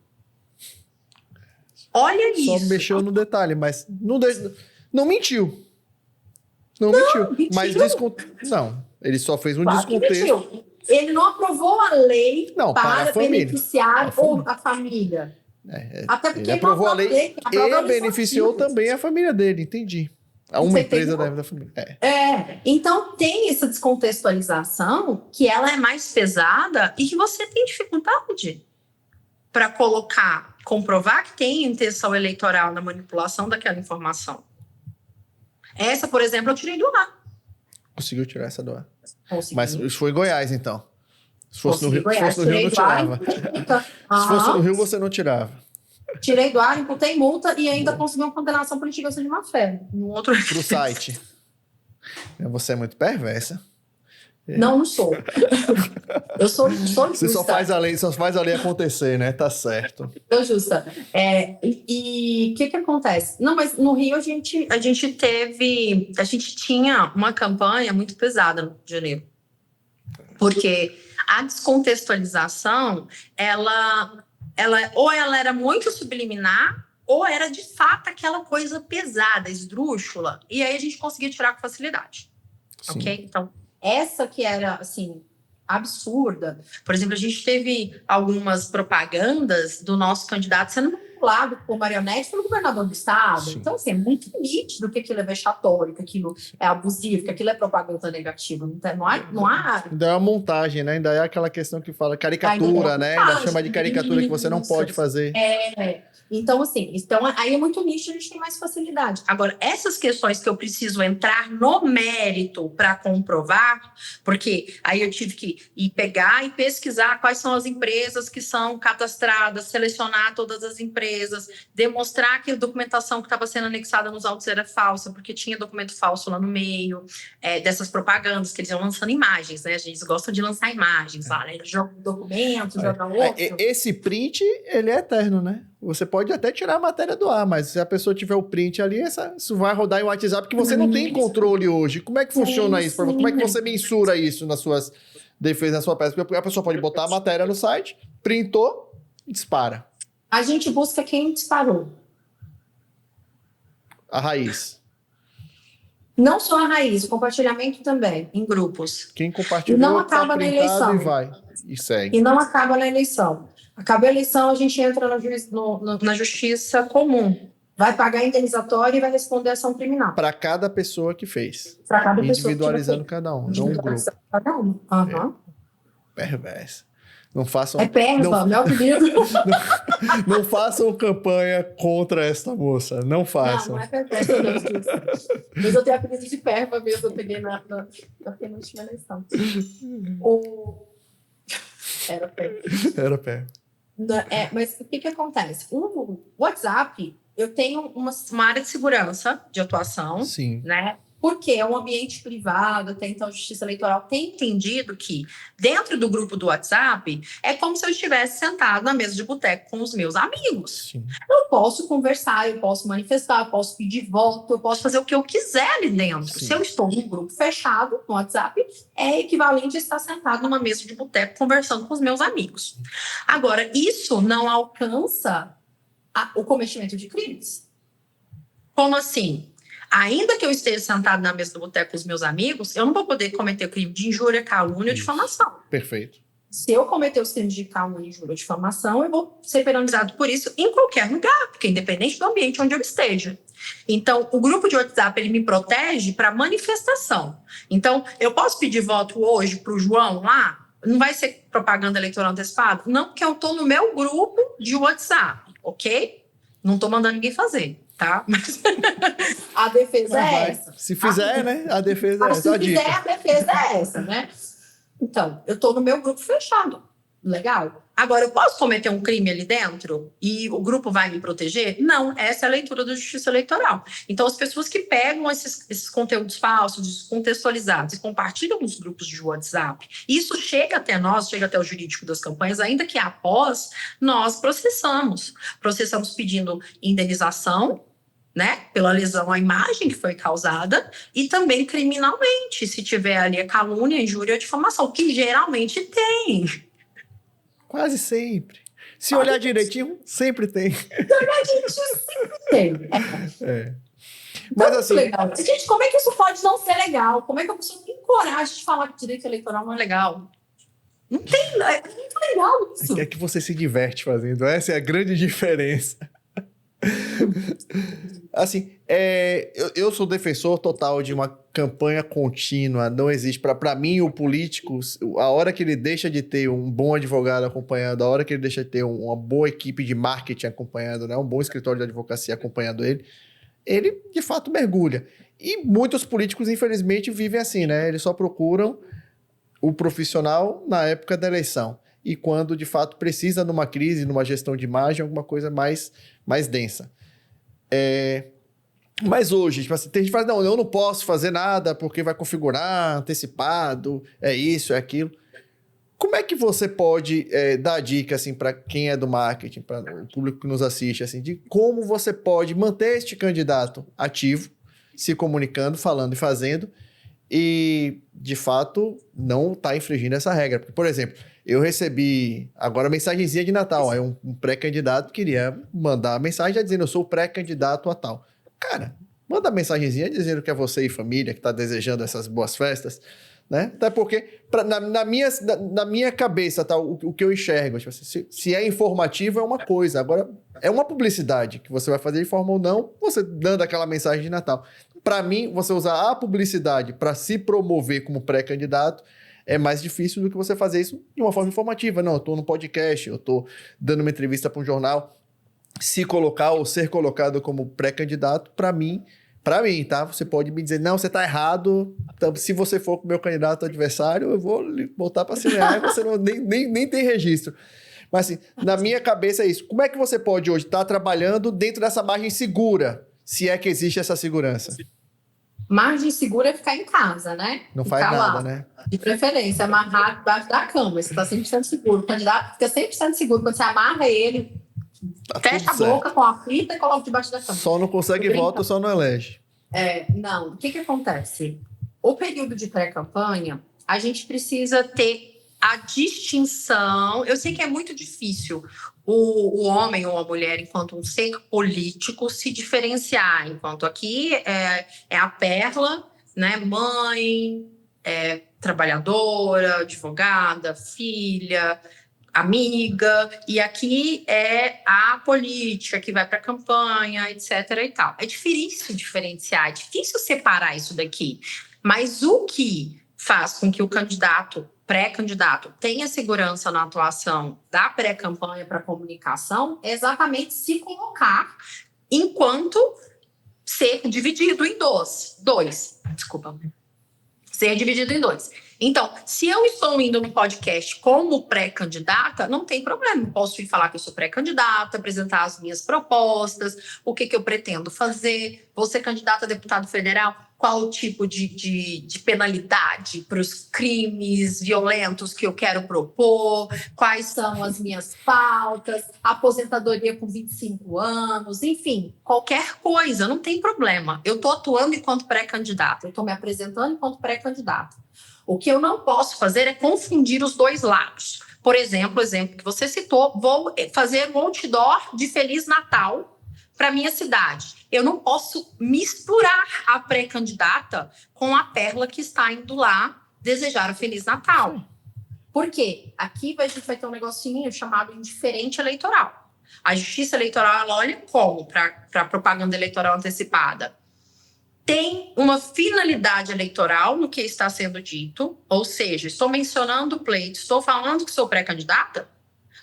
olha isso. Só mexeu no detalhe, mas não mentiu. Não mentiu. Mas não, ele só fez um descontexto. Ele não aprovou a lei para beneficiar a família. Até porque ele aprovou a lei e beneficiou também a família dele, entendi. Uma empresa da família. Então tem essa descontextualização que ela é mais pesada e que você tem dificuldade para comprovar que tem intenção eleitoral na manipulação daquela informação. Essa, por exemplo, eu tirei do ar. Conseguiu tirar essa do ar. Consegui. Mas isso foi Goiás, então. Se fosse no Rio, não tirava. Se fosse no Rio, você não tirava. Tirei do ar, imputei multa e ainda consegui uma condenação por litigação de má-fé. Pro site. Você é muito perversa. Não sou. Eu sou justa. Você só faz a lei acontecer, né? Tá certo. Sou justa. E o que acontece? Não, mas no Rio a gente tinha uma campanha muito pesada no Rio de Janeiro. Porque a descontextualização, ela era muito subliminar, ou era de fato aquela coisa pesada, esdrúxula, e aí a gente conseguia tirar com facilidade. Sim. Ok? Então, essa que era, assim, absurda. Por exemplo, a gente teve algumas propagandas do nosso candidato sendo manipulado por marionete pelo governador do estado. Sim. Então, assim, é muito nítido que aquilo é vexatório, que aquilo é abusivo, que aquilo é propaganda negativa. Não há... Ainda é uma montagem, né? Ainda é aquela questão que fala caricatura, né? Ainda chama de caricatura que você não pode fazer. Então, assim, aí é muito nítido, a gente tem mais facilidade. Agora, essas questões que eu preciso entrar no mérito para comprovar, porque aí eu tive que ir pegar e pesquisar quais são as empresas que são cadastradas, selecionar todas as empresas, demonstrar que a documentação que estava sendo anexada nos autos era falsa, porque tinha documento falso lá no meio, dessas propagandas, que eles iam lançando imagens, né? A gente gosta de lançar imagens lá, né? Joga documento, joga outro. Esse print, ele é eterno, né? Você pode até tirar a matéria do ar, mas se a pessoa tiver o print ali, isso vai rodar em WhatsApp, que você não tem controle hoje. Como é que funciona isso? Como é que você mensura isso nas suas defesas, na sua peça? Porque a pessoa pode botar a matéria no site, printou e dispara. A gente busca quem disparou. A raiz. Não só a raiz, o compartilhamento também, em grupos. Quem compartilhou, não acaba na eleição. E segue. E não acaba na eleição. Acaba a eleição, a gente entra na justiça comum. Vai pagar indenizatório e vai responder ação criminal. Para cada pessoa que fez. Para cada pessoa. Individualizando cada um, não um grupo. Cada um. Uhum. Perverso. Não façam. É perva, meu apelido. Não façam campanha contra esta moça. Não façam. Não é perversa, não. Mas eu tenho apelido de perva mesmo, eu peguei na penúltima eleição. Era perva. Era perva. Mas o que acontece? O WhatsApp, eu tenho uma área de segurança de atuação. Sim. Né? Porque é um ambiente privado, até então a Justiça Eleitoral tem entendido que dentro do grupo do WhatsApp é como se eu estivesse sentado na mesa de boteco com os meus amigos. Sim. Eu posso conversar, eu posso manifestar, eu posso pedir voto, eu posso fazer o que eu quiser ali dentro. Sim. Se eu estou num grupo fechado no WhatsApp, é equivalente a estar sentado numa mesa de boteco conversando com os meus amigos. Agora, isso não alcança o cometimento de crimes. Como assim? Ainda que eu esteja sentado na mesa do boteco com os meus amigos, eu não vou poder cometer o crime de injúria, calúnia ou difamação. Perfeito. Se eu cometer os crimes de calúnia, injúria ou difamação, eu vou ser penalizado por isso em qualquer lugar, porque independente do ambiente onde eu esteja. Então, o grupo de WhatsApp, ele me protege para manifestação. Então, eu posso pedir voto hoje para o João lá? Não vai ser propaganda eleitoral antecipada? Não, porque eu estou no meu grupo de WhatsApp, ok? Não estou mandando ninguém fazer. Tá? Mas a defesa é essa. Se fizer, né? A defesa é essa. Se fizer, a defesa é essa, né? Então, eu tô no meu grupo fechado. Legal. Agora, eu posso cometer um crime ali dentro e o grupo vai me proteger? Não, essa é a leitura da Justiça Eleitoral. Então, as pessoas que pegam esses conteúdos falsos, descontextualizados e compartilham nos grupos de WhatsApp, isso chega até nós, chega até o jurídico das campanhas, ainda que após, nós processamos. Processamos pedindo indenização, né, pela lesão à imagem que foi causada, e também criminalmente, se tiver ali a calúnia, injúria ou difamação, que geralmente tem. Quase sempre. Se olhar direitinho, sempre tem. Se olhar direitinho, sempre tem. É. Mas assim... Legal. Gente, como é que isso pode não ser legal? Como é que a pessoa tem coragem de falar que o direito eleitoral não é legal? Não tem, é muito legal isso. É que você se diverte fazendo, essa é a grande diferença. Assim, eu sou defensor total de uma campanha contínua. Não existe, para mim, o político, a hora que ele deixa de ter um bom advogado acompanhando, a hora que ele deixa de ter uma boa equipe de marketing acompanhando, né, um bom escritório de advocacia acompanhando ele de fato mergulha. E muitos políticos, infelizmente, vivem assim, né? Eles só procuram o profissional na época da eleição. E quando, de fato, precisa numa crise, numa gestão de imagem, alguma coisa mais densa. Mas hoje, tipo assim, tem gente que fala, não, eu não posso fazer nada porque vai configurar antecipado, é isso, é aquilo. Como é que você pode dar dica, assim, para quem é do marketing, para o público que nos assiste, assim, de como você pode manter este candidato ativo, se comunicando, falando e fazendo, e, de fato, não está infringindo essa regra? Porque, por exemplo, eu recebi agora mensagenzinha de Natal. Aí um pré-candidato queria mandar a mensagem já dizendo, eu sou pré-candidato a tal. Cara, manda a mensagenzinha dizendo que é você e família que está desejando essas boas festas, né? Até porque, na minha cabeça, tá, o que eu enxergo, tipo assim, se é informativo é uma coisa. Agora, é uma publicidade que você vai fazer de forma ou não, você dando aquela mensagem de Natal. Para mim, você usar a publicidade para se promover como pré-candidato é mais difícil do que você fazer isso de uma forma informativa. Não, eu estou no podcast, eu estou dando uma entrevista para um jornal. Se colocar ou ser colocado como pré-candidato, para mim, tá? Você pode me dizer, não, você está errado. Então, se você for com o meu candidato adversário, eu vou voltar para semear e você nem tem registro. Mas assim, na minha cabeça é isso. Como é que você pode hoje estar trabalhando dentro dessa margem segura, se é que existe essa segurança? Margem segura é ficar em casa, né? Não faz nada, lá, né? De preferência, amarrar debaixo da cama. Você está 100% seguro. O candidato fica 100% seguro. Quando você amarra ele, fecha a boca com a fita e coloca debaixo da cama. Só não consegue voto, só não elege. Não, o que acontece? O período de pré-campanha, a gente precisa ter a distinção. Eu sei que é muito difícil o homem ou a mulher, enquanto um ser político, se diferenciar. Enquanto aqui é a Perla, né? Mãe, trabalhadora, advogada, filha, amiga, e aqui é a política que vai para a campanha, etc. e tal. É difícil diferenciar, é difícil separar isso daqui. Mas o que faz com que o pré-candidato tenha segurança na atuação da pré-campanha para comunicação é exatamente se colocar enquanto ser dividido em dois. Ser dividido em dois. Então, se eu estou indo no podcast como pré-candidata, não tem problema. Posso ir falar que eu sou pré-candidata, apresentar as minhas propostas, o que eu pretendo fazer. Vou ser candidata a deputado federal. qual o tipo de penalidade para os crimes violentos que eu quero propor, quais são as minhas pautas, aposentadoria com 25 anos, enfim, qualquer coisa, não tem problema. Eu estou atuando enquanto pré-candidata, eu estou me apresentando enquanto pré-candidata. O que eu não posso fazer é confundir os dois lados. Por exemplo, o exemplo que você citou, vou fazer um outdoor de Feliz Natal para minha cidade. Eu não posso misturar a pré-candidata com a Perla que está indo lá desejar o Feliz Natal. Por quê? Aqui a gente vai ter um negocinho chamado indiferente eleitoral. A Justiça Eleitoral, ela olha como para propaganda eleitoral antecipada? Tem uma finalidade eleitoral no que está sendo dito, ou seja, estou mencionando o pleito, estou falando que sou pré-candidata?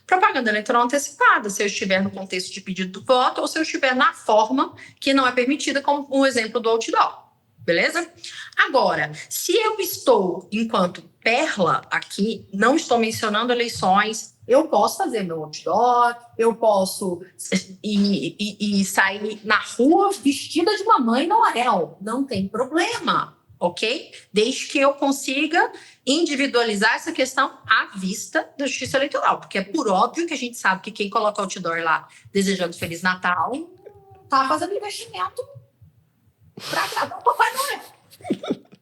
Propaganda eleitoral antecipada, se eu estiver no contexto de pedido do voto ou se eu estiver na forma que não é permitida, como o exemplo do outdoor, beleza? Agora, se eu estou, enquanto Perla aqui, não estou mencionando eleições, eu posso fazer meu outdoor, eu posso ir sair na rua vestida de Mamãe Noel, não tem problema. Ok? Desde que eu consiga individualizar essa questão à vista da Justiça Eleitoral. Porque é por óbvio que a gente sabe que quem coloca outdoor lá desejando Feliz Natal tá fazendo investimento para agradar o Papai Noel.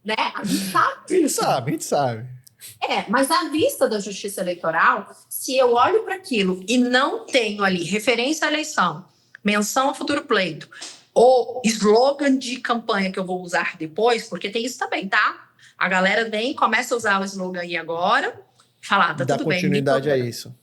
Né? A gente sabe. A gente sabe. Mas à vista da Justiça Eleitoral, se eu olho para aquilo e não tenho ali referência à eleição, menção ao futuro pleito, ou slogan de campanha que eu vou usar depois, porque tem isso também, tá? A galera vem, começa a usar o slogan aí agora, falar, tá tudo bem. Dá continuidade a isso.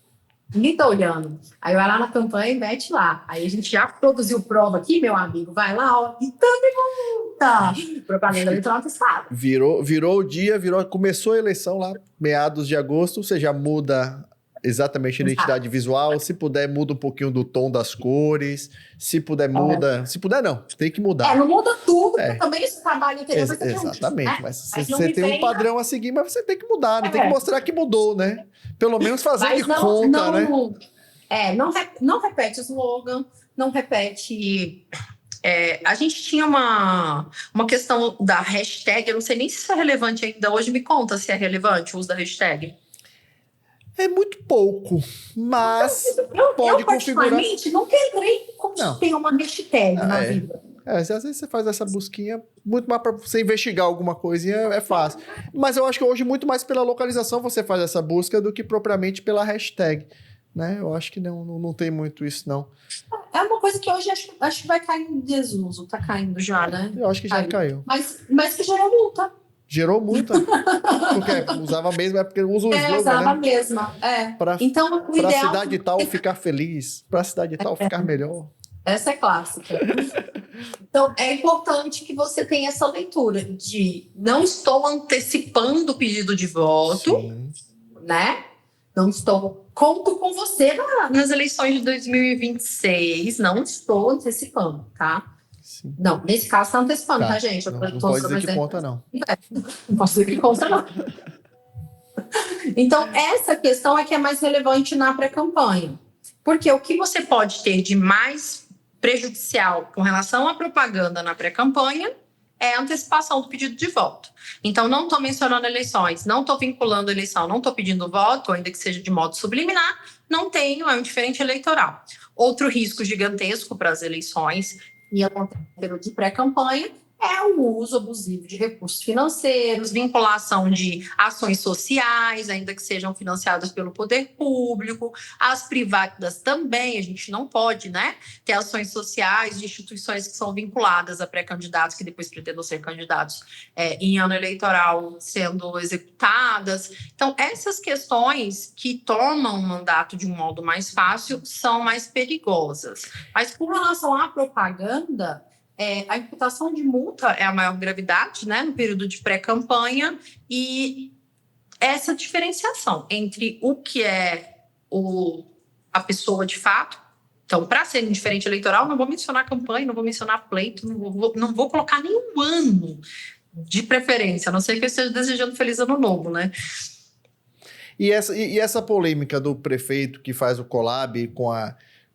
Me tá olhando. Aí vai lá na campanha e mete lá. Aí a gente já produziu prova aqui, meu amigo. Vai lá, ó, e pergunta. Propaganda eleitoral antecipada. Virou o dia, começou a eleição lá, meados de agosto, você já muda exatamente a identidade visual. Se puder, muda um pouquinho do tom das cores. Se puder, muda. Se puder, não. Tem que mudar. Não muda tudo, porque também esse trabalho interior vai ser exatamente. Né? Mas você tem um padrão a seguir, mas você tem que mudar, né? Tem que mostrar que mudou, né? Pelo menos fazer de conta, né? Não repete slogan, não repete... a gente tinha uma questão da hashtag, eu não sei nem se isso é relevante ainda hoje. Me conta se é relevante o uso da hashtag. É muito pouco, mas pode configurar. Particularmente, não quebrei como tem uma hashtag na vida. Às vezes você faz essa busquinha, muito mais para você investigar alguma coisinha, é fácil. Mas eu acho que hoje, muito mais pela localização, você faz essa busca do que propriamente pela hashtag. Né? Eu acho que não tem muito isso, não. É uma coisa que hoje acho que vai cair em desuso. Tá caindo já, né? Eu acho que já caiu. Mas que gerou multa. Gerou multa. Porque usava mesmo, porque usa o slogan, usava né? mesma. Então, pra cidade tal ficar feliz, pra cidade tal ficar melhor. Essa é clássica. Então, é importante que você tenha essa leitura de não estou antecipando o pedido de voto, né? Não estou... Conto com você nas eleições de 2026. Não estou antecipando, tá? Sim. Não, nesse caso está antecipando, tá, gente? Não pode dizer que conta, não. Não posso dizer que conta, não. Então, essa questão é que é mais relevante na pré-campanha. Porque o que você pode ter de mais prejudicial com relação à propaganda na pré-campanha é a antecipação do pedido de voto. Então, não estou mencionando eleições, não estou vinculando a eleição, não estou pedindo voto, ainda que seja de modo subliminar, não tenho, é um diferente eleitoral. Outro risco gigantesco para as eleições e aconteceu de pré-campanha é o uso abusivo de recursos financeiros, vinculação de ações sociais, ainda que sejam financiadas pelo poder público, as privadas também. A gente não pode, né, ter ações sociais de instituições que são vinculadas a pré-candidatos que depois pretendam ser candidatos em ano eleitoral sendo executadas. Então, essas questões que tornam o mandato de um modo mais fácil são mais perigosas. Mas com relação à propaganda, a imputação de multa é a maior gravidade, né, no período de pré-campanha, e essa diferenciação entre o que é a pessoa de fato. Então, para ser indiferente eleitoral, não vou mencionar campanha, não vou mencionar pleito, não vou colocar nenhum ano de preferência, a não ser que eu esteja desejando feliz ano novo, né? E essa polêmica do prefeito que faz o collab com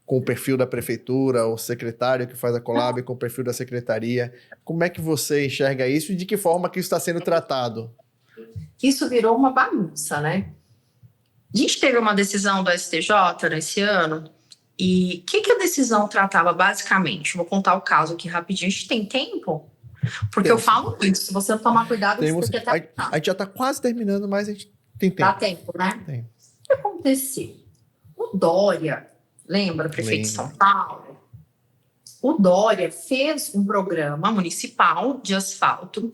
com o perfil da prefeitura, o secretário que faz a collab com o perfil da secretaria. Como é que você enxerga isso e de que forma que isso está sendo tratado? Isso virou uma bagunça, né? A gente teve uma decisão do STJ nesse ano, e o que a decisão tratava basicamente? Vou contar o caso aqui rapidinho. A gente tem tempo? Porque eu falo muito, se você não tomar cuidado, Temos, você até... a gente já está quase terminando, mas a gente tem tempo. Dá tempo, né? Tem. O que aconteceu? O Dória, lembra, prefeito de São Paulo? O Dória fez um programa municipal de asfalto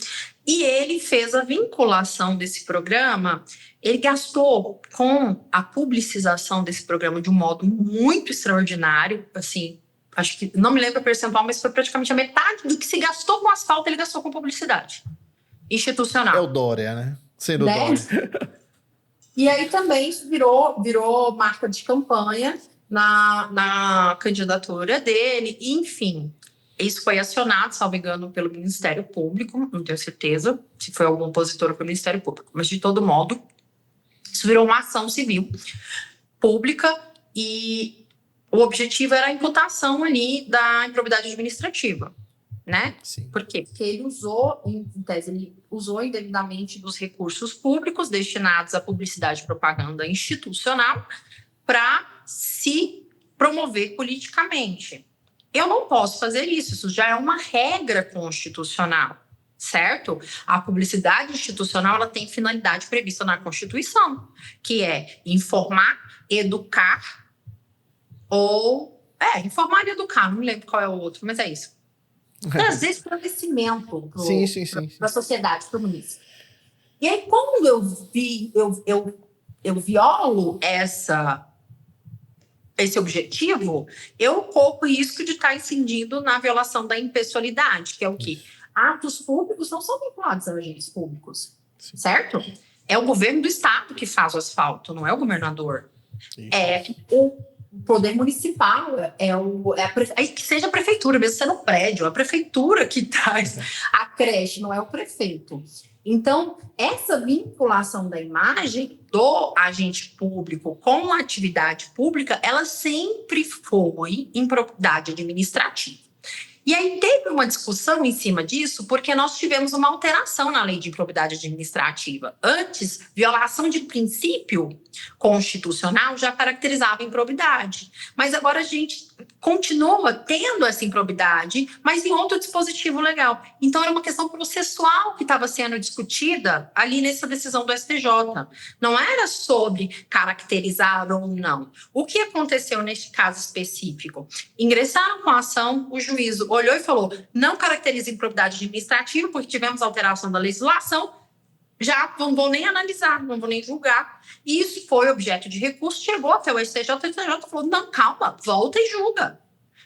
e ele fez a vinculação desse programa. Ele gastou com a publicização desse programa de um modo muito extraordinário, assim, acho que, não me lembro o percentual, mas foi praticamente a metade do que se gastou com asfalto, ele gastou com publicidade institucional. É o Dória, né? Sendo Né? Dória. E aí também isso virou marca de campanha na candidatura dele, enfim. Isso foi acionado, salvo engano, pelo Ministério Público, não tenho certeza se foi algum opositor ou pelo Ministério Público, mas de todo modo, isso virou uma ação civil pública e o objetivo era a imputação ali da improbidade administrativa, né? Sim. Por quê? Porque ele usou, em tese, ele usou indevidamente dos recursos públicos destinados à publicidade e propaganda institucional para se promover politicamente. Eu não posso fazer isso já é uma regra constitucional, certo? A publicidade institucional ela tem finalidade prevista na Constituição, que é informar, educar informar e educar, não me lembro qual é o outro, mas é isso. Trazer esclarecimento para a sociedade, para o município. E aí, quando eu violo esse objetivo, eu corro o risco de estar incidindo na violação da impessoalidade, que é o quê? Atos públicos não são vinculados a agentes públicos, certo? É o governo do estado que faz o asfalto, não é o governador. É o poder municipal, que seja a prefeitura, mesmo sendo prédio, a prefeitura que traz a creche, não é o prefeito. Então, essa vinculação da imagem do agente público com a atividade pública, ela sempre foi improbidade administrativa. E aí teve uma discussão em cima disso, porque nós tivemos uma alteração na lei de improbidade administrativa. Antes, violação de princípio constitucional já caracterizava improbidade. Mas agora a gente continua tendo essa improbidade, mas em outro dispositivo legal. Então era uma questão processual que estava sendo discutida ali nessa decisão do STJ. Não era sobre caracterizar ou não. O que aconteceu neste caso específico? Ingressaram com a ação, o juízo olhou e falou, não caracteriza improbidade administrativa, porque tivemos alteração da legislação, já não vou nem analisar, não vou nem julgar. E isso foi objeto de recurso, chegou até o STJ, o STJ falou, não, calma, volta e julga,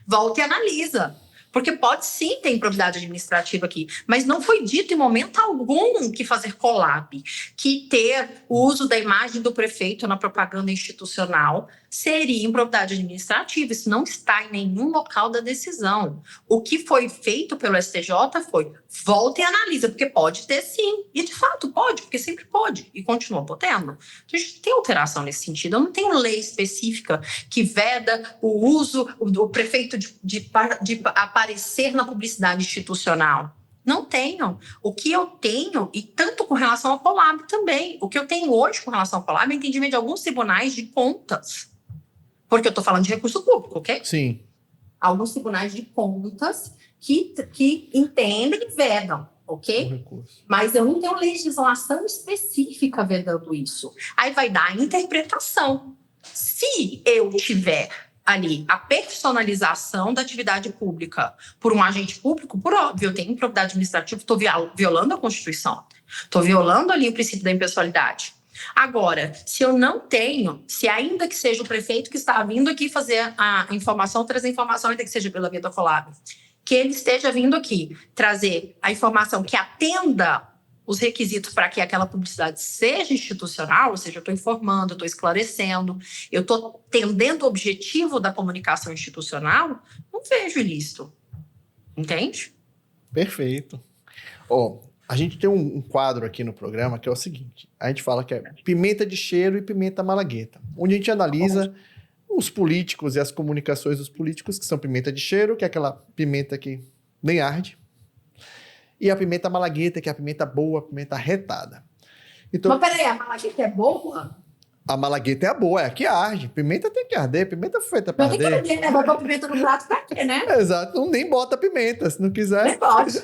volta e analisa. Porque pode sim ter improbidade administrativa aqui, mas não foi dito em momento algum que fazer collab, que ter o uso da imagem do prefeito na propaganda institucional seria improbidade administrativa. Isso não está em nenhum local da decisão. O que foi feito pelo STJ foi volta e analisa, porque pode ter sim. E de fato pode, porque sempre pode. E continua podendo. Então, a gente tem alteração nesse sentido. Eu não tenho lei específica que veda o uso do prefeito de aparecer na publicidade institucional. Não tenho. O que eu tenho, e tanto com relação ao collab também, o que eu tenho hoje com relação ao collab é entendimento de alguns tribunais de contas. Porque eu estou falando de recurso público, ok? Sim. Alguns tribunais de contas que entendem e vedam, ok? Mas eu não tenho legislação específica vedando isso. Aí vai dar a interpretação. Se eu tiver ali a personalização da atividade pública por um agente público, por óbvio, eu tenho improbidade administrativa, estou violando a Constituição, estou violando ali o princípio da impessoalidade. Agora, se eu não tenho, se ainda que seja o prefeito que está vindo aqui fazer a informação, trazer informação, ainda que seja pela via da collab, que ele esteja vindo aqui trazer a informação que atenda os requisitos para que aquela publicidade seja institucional, ou seja, eu estou informando, eu estou esclarecendo, eu estou atendendo o objetivo da comunicação institucional, não vejo ilícito. Entende? Perfeito. A gente tem um quadro aqui no programa que é o seguinte, a gente fala que é pimenta de cheiro e pimenta malagueta, onde a gente analisa os políticos e as comunicações dos políticos, que são pimenta de cheiro, que é aquela pimenta que nem arde, e a pimenta malagueta, que é a pimenta boa, a pimenta retada. Então, Mas peraí, a malagueta é boa? a malagueta é a boa, é a que arde. Pimenta tem que arder, pimenta foi feita pra Mas tem que arder. arder, né? Vai pôr pimenta no prato pra quê, né? Exato, nem bota pimenta, se não quiser. Nem pode.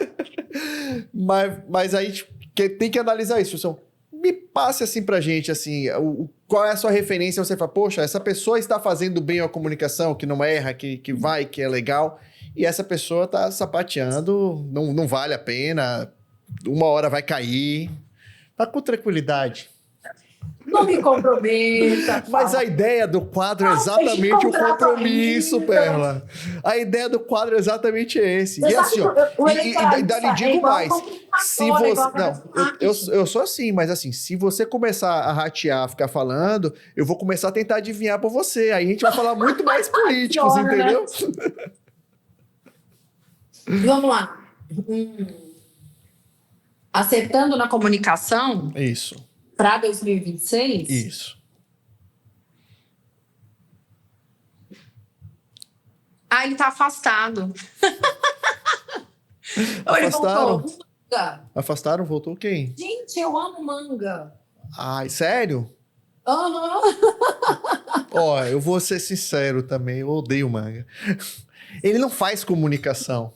Mas aí tipo, tem que analisar isso. Então, me passe assim pra gente, assim, qual é a sua referência? Você fala, poxa, essa pessoa está fazendo bem a comunicação, que não erra, que vai, que é legal, e essa pessoa tá sapateando, não vale a pena, uma hora vai cair. Tá com tranquilidade. Não me comprometa. Mas a ideia do quadro é exatamente o compromisso, Perla. A ideia do quadro é exatamente esse. Você E assim, ó, e ainda lhe digo mais. Se você, não, eu sou assim, mas assim, se você começar a ratear, ficar falando, eu vou começar a tentar adivinhar por você. Aí a gente vai falar muito mais políticos, Que hora, entendeu? Vamos lá. Acertando na comunicação Isso, para 2026. isso. Ah, ele tá afastado. Ele Afastaram? voltou. Manga. Afastaram, voltou quem? Gente, eu amo manga. Ai, sério? Aham. Ó, eu vou ser sincero também, eu odeio manga. Ele não faz comunicação.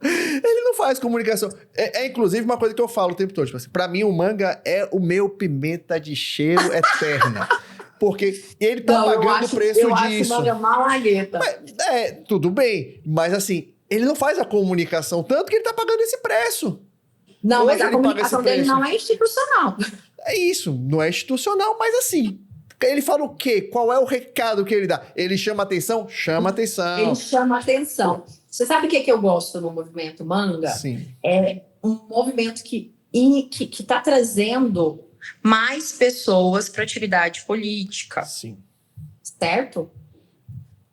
Ele não faz comunicação. É inclusive uma coisa que eu falo o tempo todo. Tipo assim, pra mim, o manga é o meu pimenta de cheiro eterna. Porque ele tá pagando o preço disso. Eu acho manga malagueta. Tudo bem. Mas assim, ele não faz a comunicação, tanto que ele tá pagando esse preço. Não, Hoje mas a ele paga comunicação esse dele preço. não é institucional. É isso, não é institucional, mas assim, ele fala o quê? Qual é o recado que ele dá? Ele chama atenção? Chama atenção. Ele chama atenção. Você sabe o que eu gosto no movimento manga? Sim. É um movimento que está trazendo mais pessoas para atividade política, Sim. certo?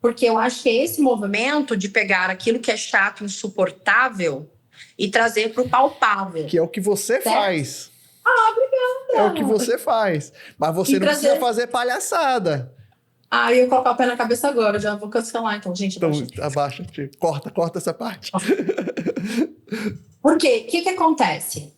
Porque eu acho que é esse movimento de pegar aquilo que é chato, insuportável e trazer para o palpável. Que é o que você certo? faz. Obrigada. É o que você faz. Mas você E não trazer- precisa fazer palhaçada. Ah, eu ia colocar o pé na cabeça agora, já vou cancelar, então, gente. Então, baixa. abaixa. Corta essa parte. Por quê? O que acontece?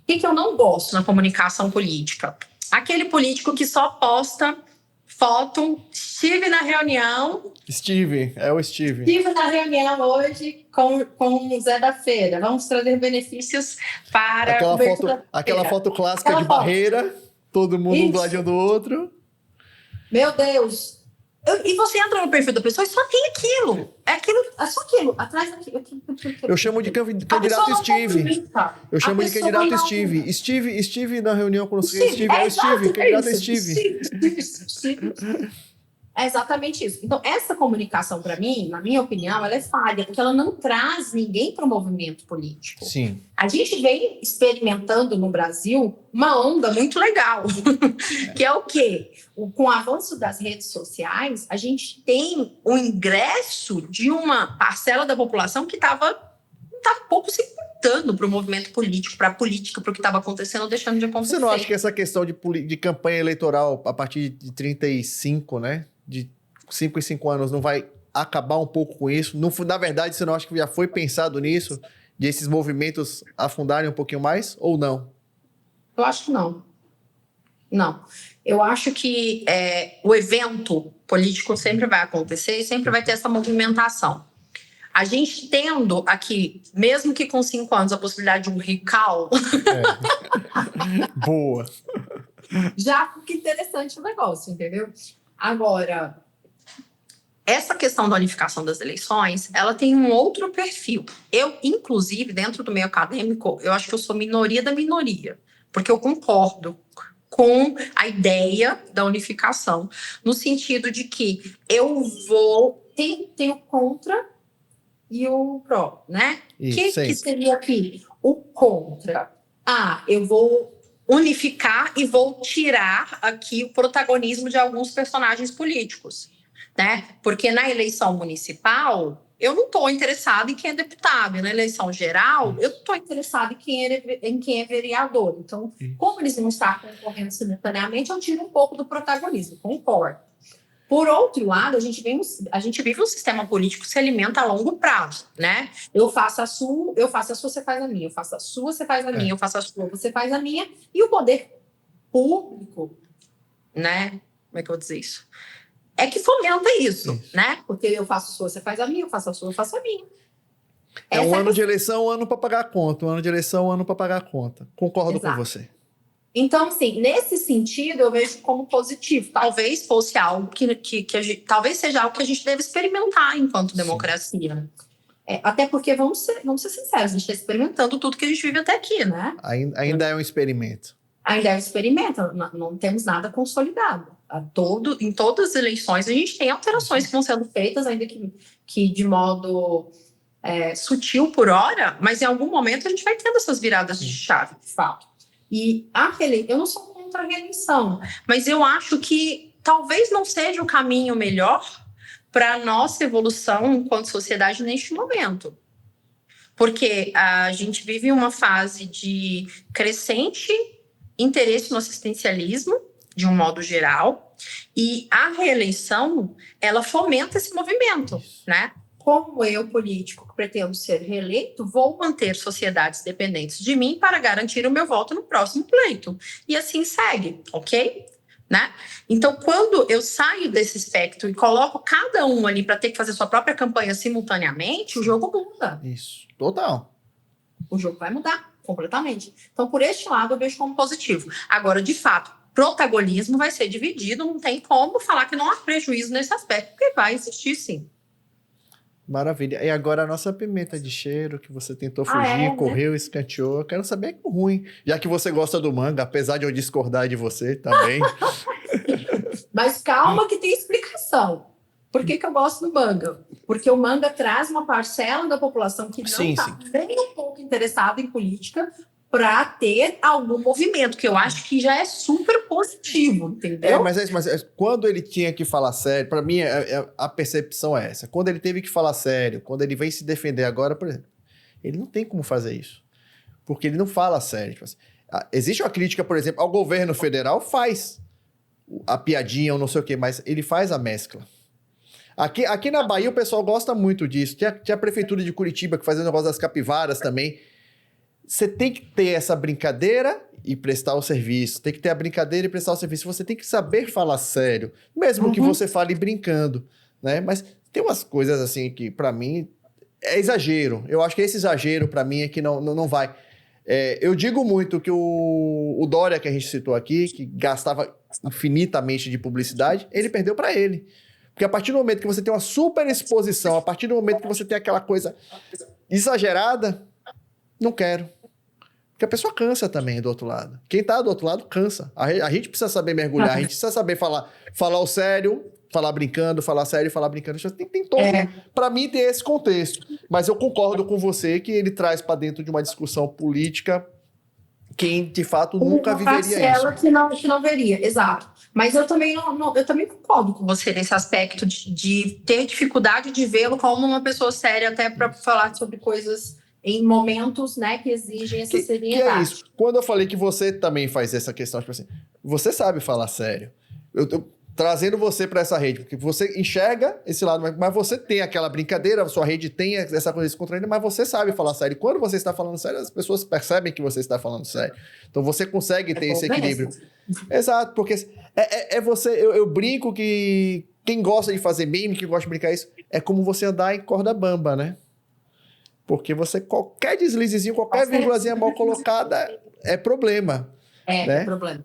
O que eu não gosto na comunicação política? Aquele político que só posta foto, estive na reunião, Steve, é o Steve. estive na reunião hoje com o Zé da Feira. Vamos trazer benefícios para Aquela foto clássica Aquela de foto. barreira, todo mundo um Isso. do ladinho do outro. Meu Deus! E você entra no perfil da pessoa e só tem aquilo. É só aquilo. Atrás daquilo. Eu chamo de A pessoa candidato não Steve. comunica. Eu chamo A de pessoa candidato não- Steve na reunião com o Steve. É o exato, Steve, candidato isso. Steve. Steve. É exatamente isso. Então, essa comunicação, para mim, na minha opinião, ela é falha, porque ela não traz ninguém para o movimento político. Sim. A gente vem experimentando no Brasil uma onda muito legal, que é o quê? Com o avanço das redes sociais, a gente tem o ingresso de uma parcela da população que estava pouco se importando para o movimento político, para a política, para o que estava acontecendo ou deixando de acontecer. Você não acha que essa questão de campanha eleitoral a partir de 35, né? De 5 em 5 anos não vai acabar um pouco com isso? Na verdade, você não acha que já foi pensado nisso? De esses movimentos afundarem um pouquinho mais? Ou não? Eu acho que não. Não. Eu acho que o evento político sempre vai acontecer e sempre vai ter essa movimentação. A gente tendo aqui, mesmo que com 5 anos, a possibilidade de um recall, Boa. já fica interessante o negócio, entendeu? Agora, essa questão da unificação das eleições, ela tem um outro perfil. Eu, inclusive, dentro do meio acadêmico, eu acho que eu sou minoria da minoria, porque eu concordo com a ideia da unificação, no sentido de que eu vou... Tem o contra e o pró, né? O que seria aqui? O contra. Eu vou unificar e vou tirar aqui o protagonismo de alguns personagens políticos. né? Porque na eleição municipal, eu não estou interessada em quem é deputado. E na eleição geral, eu não estou interessada em quem é vereador. Então, como eles não estão concorrendo simultaneamente, eu tiro um pouco do protagonismo, concordo. Por outro lado, a gente vive um sistema político que se alimenta a longo prazo, né? Eu faço a sua, você faz a minha. Eu faço a sua, você faz a minha. Eu faço a sua, você faz a minha. E o poder público, né? Como é que eu vou dizer isso? É que fomenta isso, né? Porque eu faço a sua, você faz a minha. Eu faço a sua, eu faço a minha. É um ano de eleição, um ano para pagar a conta. Um ano de eleição, um ano para pagar a conta. Concordo com você. Então, assim, nesse sentido, eu vejo como positivo. Talvez fosse algo talvez seja algo que a gente deve experimentar enquanto democracia. Até porque, vamos ser sinceros, a gente está experimentando tudo que a gente vive até aqui, né? Ainda é um experimento. Ainda é um experimento, não temos nada consolidado. Em todas as eleições, a gente tem alterações que vão sendo feitas, ainda que de modo sutil por hora, mas em algum momento a gente vai tendo essas viradas de chave, de fato. E eu não sou contra a reeleição, mas eu acho que talvez não seja o caminho melhor para a nossa evolução enquanto sociedade neste momento. Porque a gente vive uma fase de crescente interesse no assistencialismo, de um modo geral, e a reeleição, ela fomenta esse movimento, né? Como eu, político, que pretendo ser reeleito, vou manter sociedades dependentes de mim para garantir o meu voto no próximo pleito. E assim segue, ok? Né? Então, quando eu saio desse espectro e coloco cada um ali para ter que fazer sua própria campanha simultaneamente, o jogo muda. Isso, total. O jogo vai mudar completamente. Então, por este lado, eu vejo como positivo. Agora, de fato, protagonismo vai ser dividido, não tem como falar que não há prejuízo nesse aspecto, porque vai existir sim. Maravilha. E agora a nossa pimenta de cheiro, que você tentou fugir, correu, escanteou. Eu quero saber que ruim. Já que você gosta do manga, apesar de eu discordar de você também. Mas calma que tem explicação. Por que eu gosto do manga? Porque o manga traz uma parcela da população que não está nem um pouco interessada em política para ter algum movimento, que eu acho que já é super positivo, entendeu? Mas quando ele tinha que falar sério, para mim a percepção é essa. Quando ele teve que falar sério, quando ele vem se defender agora, por exemplo, ele não tem como fazer isso. Porque ele não fala sério. Tipo assim, existe uma crítica, por exemplo, ao governo federal, faz a piadinha ou não sei o quê, mas ele faz a mescla. Aqui na Bahia o pessoal gosta muito disso. Tinha a prefeitura de Curitiba que fazia o negócio das capivaras também. Você tem que ter essa brincadeira e prestar o serviço. Tem que ter a brincadeira e prestar o serviço. Você tem que saber falar sério, mesmo que você fale brincando, né? Mas tem umas coisas assim que, para mim, é exagero. Eu acho que esse exagero, para mim, é que não vai. Eu digo muito que o Dória, que a gente citou aqui, que gastava infinitamente de publicidade, ele perdeu para ele. Porque a partir do momento que você tem uma super exposição, a partir do momento que você tem aquela coisa exagerada, não quero. Porque a pessoa cansa também do outro lado. Quem tá do outro lado cansa. A gente precisa saber mergulhar, a gente precisa saber falar o sério, falar brincando, falar sério, falar brincando. Tem todo. Pra mim tem esse contexto. Mas eu concordo com você que ele traz pra dentro de uma discussão política quem de fato nunca viveria isso. Que não veria, exato. Mas eu também eu também concordo com você nesse aspecto de ter dificuldade de vê-lo como uma pessoa séria, até para falar sobre coisas em momentos, né, que exigem essa seriedade. Que é isso. Quando eu falei que você também faz essa questão, tipo assim, você sabe falar sério. Eu tô trazendo você para essa rede, porque você enxerga esse lado, mas você tem aquela brincadeira, a sua rede tem essa coisa descontraída, mas você sabe falar sério. Quando você está falando sério, as pessoas percebem que você está falando sério. Então você consegue ter esse equilíbrio. Exato, porque você... Eu brinco que quem gosta de fazer meme, quem gosta de brincar isso, é como você andar em corda bamba, né? Porque qualquer deslizezinho, qualquer vírgulazinha mal colocada é problema. É problema.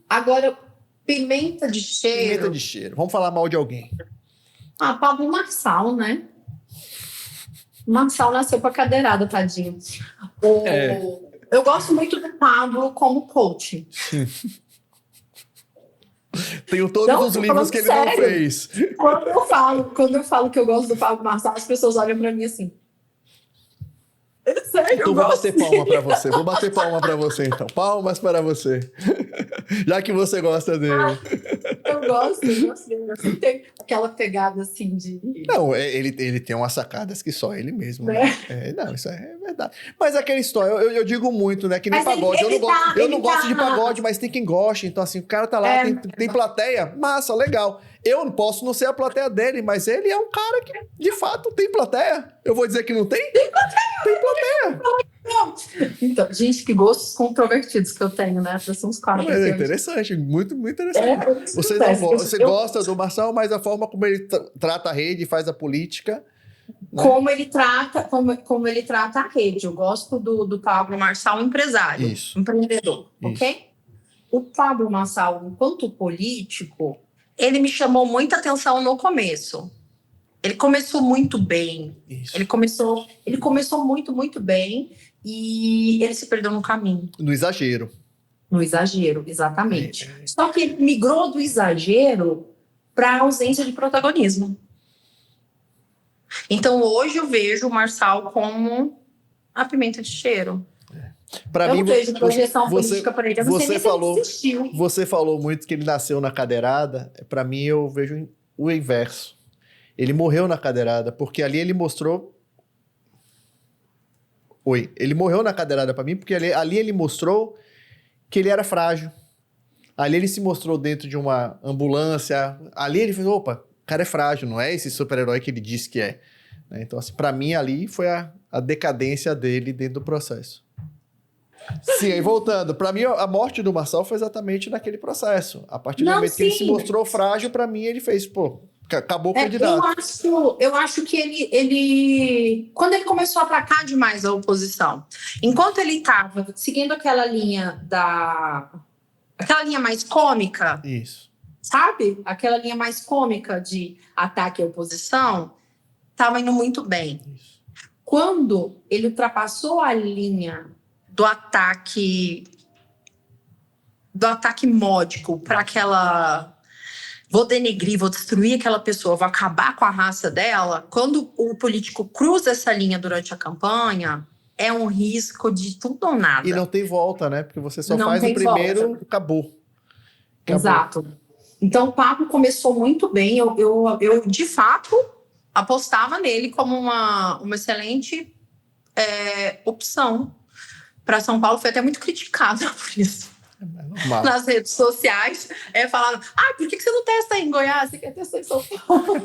Agora, pimenta de cheiro. Pimenta de cheiro. Vamos falar mal de alguém. Pablo Marçal, né? Marçal nasceu com a cadeirada, tadinho. Eu gosto muito do Pablo como coach. Tenho todos os livros que ele não fez. Quando eu falo que eu gosto do Pablo Marçal, as pessoas olham pra mim assim. Sério, então vou bater palma pra você. Vou bater palma pra você, então. Palmas para você. Já que você gosta dele. Eu eu gosto dele. Assim, tem aquela pegada assim de. Não, ele tem umas sacadas que só ele mesmo, né? Né? Não, isso é verdade. Mas aquela história, eu digo muito, né? Que nem Mas pagode. Eu não gosto de tá. pagode, mas tem quem goste. Então, assim, o cara tá lá, tem plateia, massa, legal. Eu não posso não ser a plateia dele, mas ele é um cara que, de fato, tem plateia. Eu vou dizer que não tem? Tem plateia. Não. Então, gente, que gostos controvertidos que eu tenho, né? São uns caras. Mas é interessante, muito, muito interessante. Você gosta do Marçal, mas a forma como ele trata a rede, faz a política. Né? Como ele trata a rede. Eu gosto do Pablo Marçal, empresário, empreendedor, ok? O Pablo Marçal, enquanto político, ele me chamou muita atenção no começo. Ele começou muito bem. Isso. Ele começou muito, muito bem. E ele se perdeu no caminho. No exagero. No exagero, exatamente. Só que ele migrou do exagero para a ausência de protagonismo. Então, hoje eu vejo o Marçal como a pimenta de cheiro. Pra mim, não vejo projeção política para ele. Eu não sei nem se ele existiu. Você falou muito que ele nasceu na cadeirada. Para mim, eu vejo o inverso. Ele morreu na cadeirada, porque ali ele mostrou... Ele morreu na cadeirada para mim, porque ali ele mostrou que ele era frágil. Ali ele se mostrou dentro de uma ambulância. Ali ele falou, opa, o cara é frágil, não é esse super-herói que ele disse que é. Então, assim, para mim, ali foi a decadência dele dentro do processo. Sim, aí voltando. Para mim, a morte do Marçal foi exatamente naquele processo. A partir do momento que ele se mostrou frágil, para mim, ele fez, acabou o candidato. Eu acho que ele... Quando ele começou a atacar demais a oposição, enquanto ele estava seguindo aquela linha mais cômica... Isso. Sabe? Aquela linha mais cômica de ataque à oposição, estava indo muito bem. Isso. Quando ele ultrapassou a linha do ataque módico para aquela... Vou denegrir, vou destruir aquela pessoa, vou acabar com a raça dela. Quando o político cruza essa linha durante a campanha, é um risco de tudo ou nada. E não tem volta, né? Porque você só faz o primeiro, acabou. Exato. Então, o Pablo começou muito bem. Eu de fato, apostava nele como uma excelente opção para São Paulo. Foi até muito criticado por isso. Nas redes sociais, falando, por que você não testa aí em Goiás? Você quer testar em São Paulo?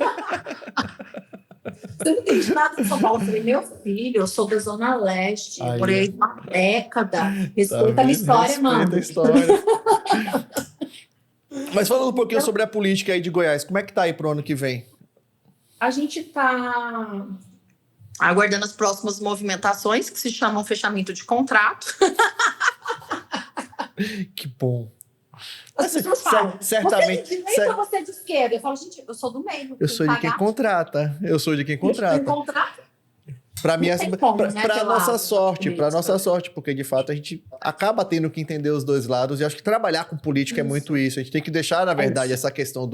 Você não entende nada de São Paulo. Eu falei, meu filho, eu sou da Zona Leste, morei uma década. Respeita a minha história, mano. Respeita a história. Mas falando um pouquinho sobre a política aí de Goiás, como é que tá aí pro ano que vem? A gente tá aguardando as próximas movimentações, que se chamam fechamento de contrato. Que bom. As pessoas falam, certamente, você é de direita ou você é de esquerda? Eu falo, gente, eu sou do meio. Eu sou de quem contrata. Para mim, para nossa sorte, porque de fato a gente acaba tendo que entender os dois lados, e acho que trabalhar com política é muito isso. A gente tem que deixar, na verdade, essa questão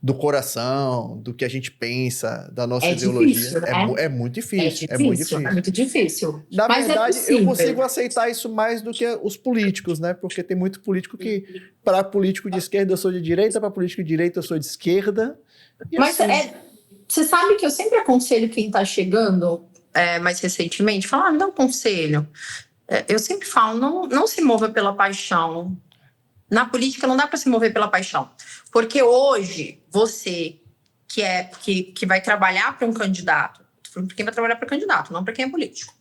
do coração, do que a gente pensa, da nossa ideologia. Difícil, né? É muito difícil. É muito difícil. Na verdade, eu consigo aceitar isso mais do que os políticos, né? Porque tem muito político que, para político de esquerda, eu sou de direita, para político de direita, eu sou de esquerda. Mas assim... você sabe que eu sempre aconselho quem está chegando mais recentemente, falar, me dá um conselho. Eu sempre falo, não se mova pela paixão. Na política não dá para se mover pela paixão. Porque hoje, você que vai trabalhar para um candidato, estou falando para quem vai trabalhar para candidato, não para quem é político.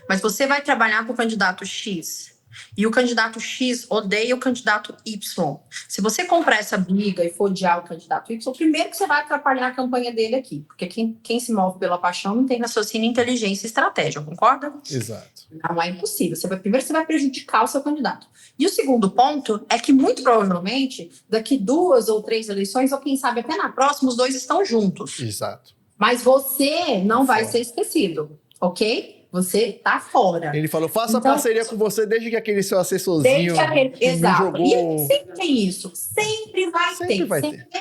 Mas você vai trabalhar com o candidato X, e o candidato X odeia o candidato Y. Se você comprar essa briga e for odiar o candidato Y, primeiro que você vai atrapalhar a campanha dele aqui. Porque quem se move pela paixão não tem raciocínio, inteligência e estratégia, concorda? Exato. Não é impossível. Primeiro você vai prejudicar o seu candidato. E o segundo ponto é que, muito provavelmente, daqui 2 ou 3 eleições, ou quem sabe até na próxima, os dois estão juntos. Exato. Mas você não vai ser esquecido, ok? Você tá fora. Ele falou, faça parceria com você desde que aquele seu assessorzinho exato. jogou... E sempre tem isso. Sempre vai ter.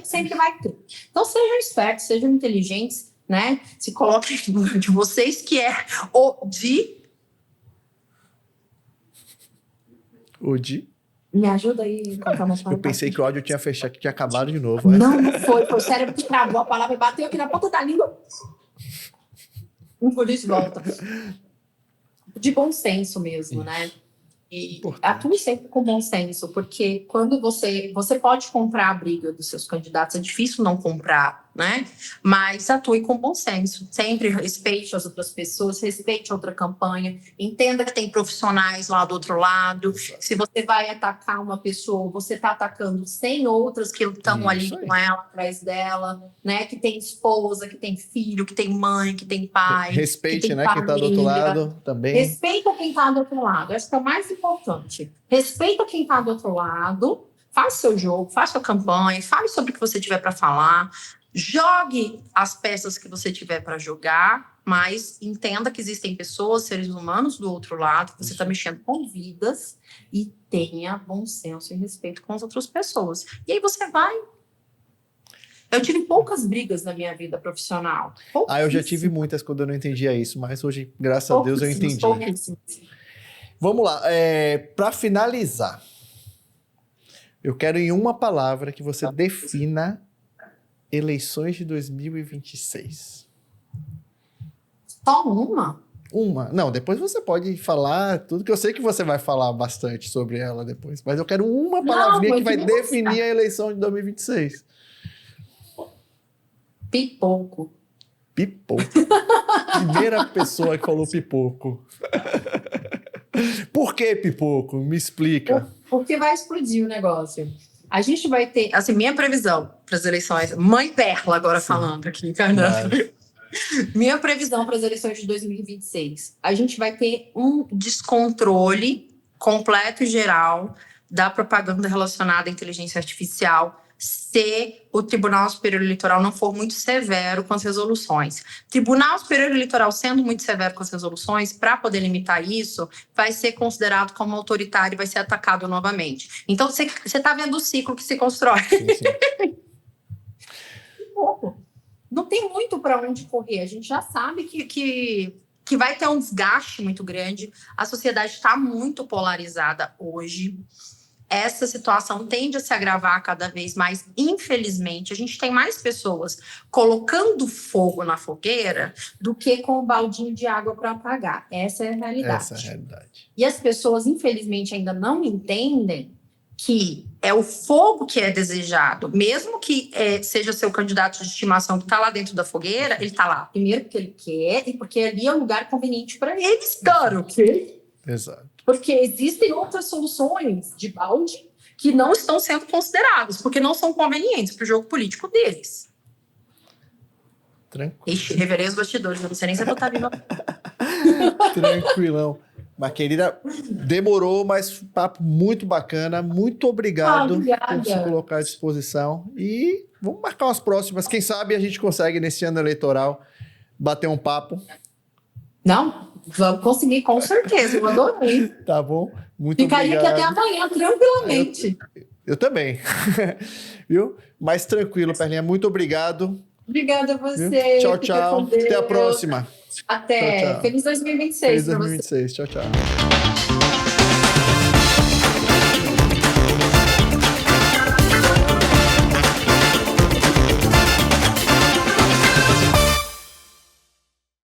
Sempre vai ter. Então, sejam espertos, sejam inteligentes, né? Se coloquem de vocês, que é O de? Me ajuda aí a contar uma Eu palavra. pensei que o áudio tinha fechado, que tinha acabado de novo. Não foi. Foi o cérebro que travou a palavra e bateu aqui na ponta da língua. Por isso volta. De bom senso mesmo, né? E atue sempre com bom senso, porque quando você pode comprar a briga dos seus candidatos, é difícil não comprar, né? Mas atue com bom senso. Sempre respeite as outras pessoas, respeite a outra campanha, entenda que tem profissionais lá do outro lado. Se você vai atacar uma pessoa, você está atacando 100 outras que estão ali com ela, atrás dela, né? Que tem esposa, que tem filho, que tem mãe, que tem pai. Respeite, que tem né? família. Quem está do outro lado também. Respeita quem está do outro lado. Acho que é o mais importante. Respeita quem está do outro lado. Faça seu jogo, faça sua campanha, fale sobre o que você tiver para falar. Jogue as peças que você tiver para jogar, mas entenda que existem pessoas, seres humanos do outro lado, que você está mexendo com vidas, e tenha bom senso e respeito com as outras pessoas. E aí você vai. Eu tive poucas brigas na minha vida profissional. Eu já tive muitas quando eu não entendia isso, mas hoje, graças a Deus, eu entendi. Vamos lá. Para finalizar, eu quero em uma palavra que você defina eleições de 2026. Só uma? Uma. Não, depois você pode falar tudo, que eu sei que você vai falar bastante sobre ela depois, mas eu quero uma palavrinha que vai definir a eleição de 2026. Pipoco. Pipoco. Primeira pessoa que falou pipoco. Por que pipoco? Me explica. Porque vai explodir o negócio. A gente vai ter, assim, minha previsão para as eleições, mãe Perla agora falando aqui, encarnando. Minha previsão para as eleições de 2026. A gente vai ter um descontrole completo e geral da propaganda relacionada à inteligência artificial, se o Tribunal Superior Eleitoral não for muito severo com as resoluções. Tribunal Superior Eleitoral sendo muito severo com as resoluções, para poder limitar isso, vai ser considerado como autoritário e vai ser atacado novamente. Então, você está vendo o ciclo que se constrói. Sim. Não tem muito para onde correr. A gente já sabe que vai ter um desgaste muito grande. A sociedade está muito polarizada hoje. Essa situação tende a se agravar cada vez mais, infelizmente. A gente tem mais pessoas colocando fogo na fogueira do que com um baldinho de água para apagar. Essa é a realidade. Essa é a realidade. E as pessoas, infelizmente, ainda não entendem que é o fogo que é desejado. Mesmo que seja seu candidato de estimação que está lá dentro da fogueira, ele está lá primeiro porque ele quer e porque ali é um lugar conveniente para eles, claro, ok? Exato. Porque existem outras soluções de balde que não estão sendo consideradas, porque não são convenientes para o jogo político deles. Tranquilo. Ixi, reverei os bastidores, eu não sei nem se eu vou estar viva. Tranquilão. Mas, querida, demorou, mas papo muito bacana. Muito obrigado por se colocar à disposição. E vamos marcar umas próximas. Quem sabe a gente consegue, nesse ano eleitoral, bater um papo. Não, vamos conseguir, com certeza. Eu adorei. Tá bom? Muito Ficaria obrigado. aqui até amanhã, tranquilamente. Eu também. Viu? Mas tranquilo, Perlinha. Muito obrigado. Obrigada a você. Tchau, tchau. Até a próxima. Até. Tchau, tchau. Feliz 2026 Feliz para você. 2026. Tchau, tchau.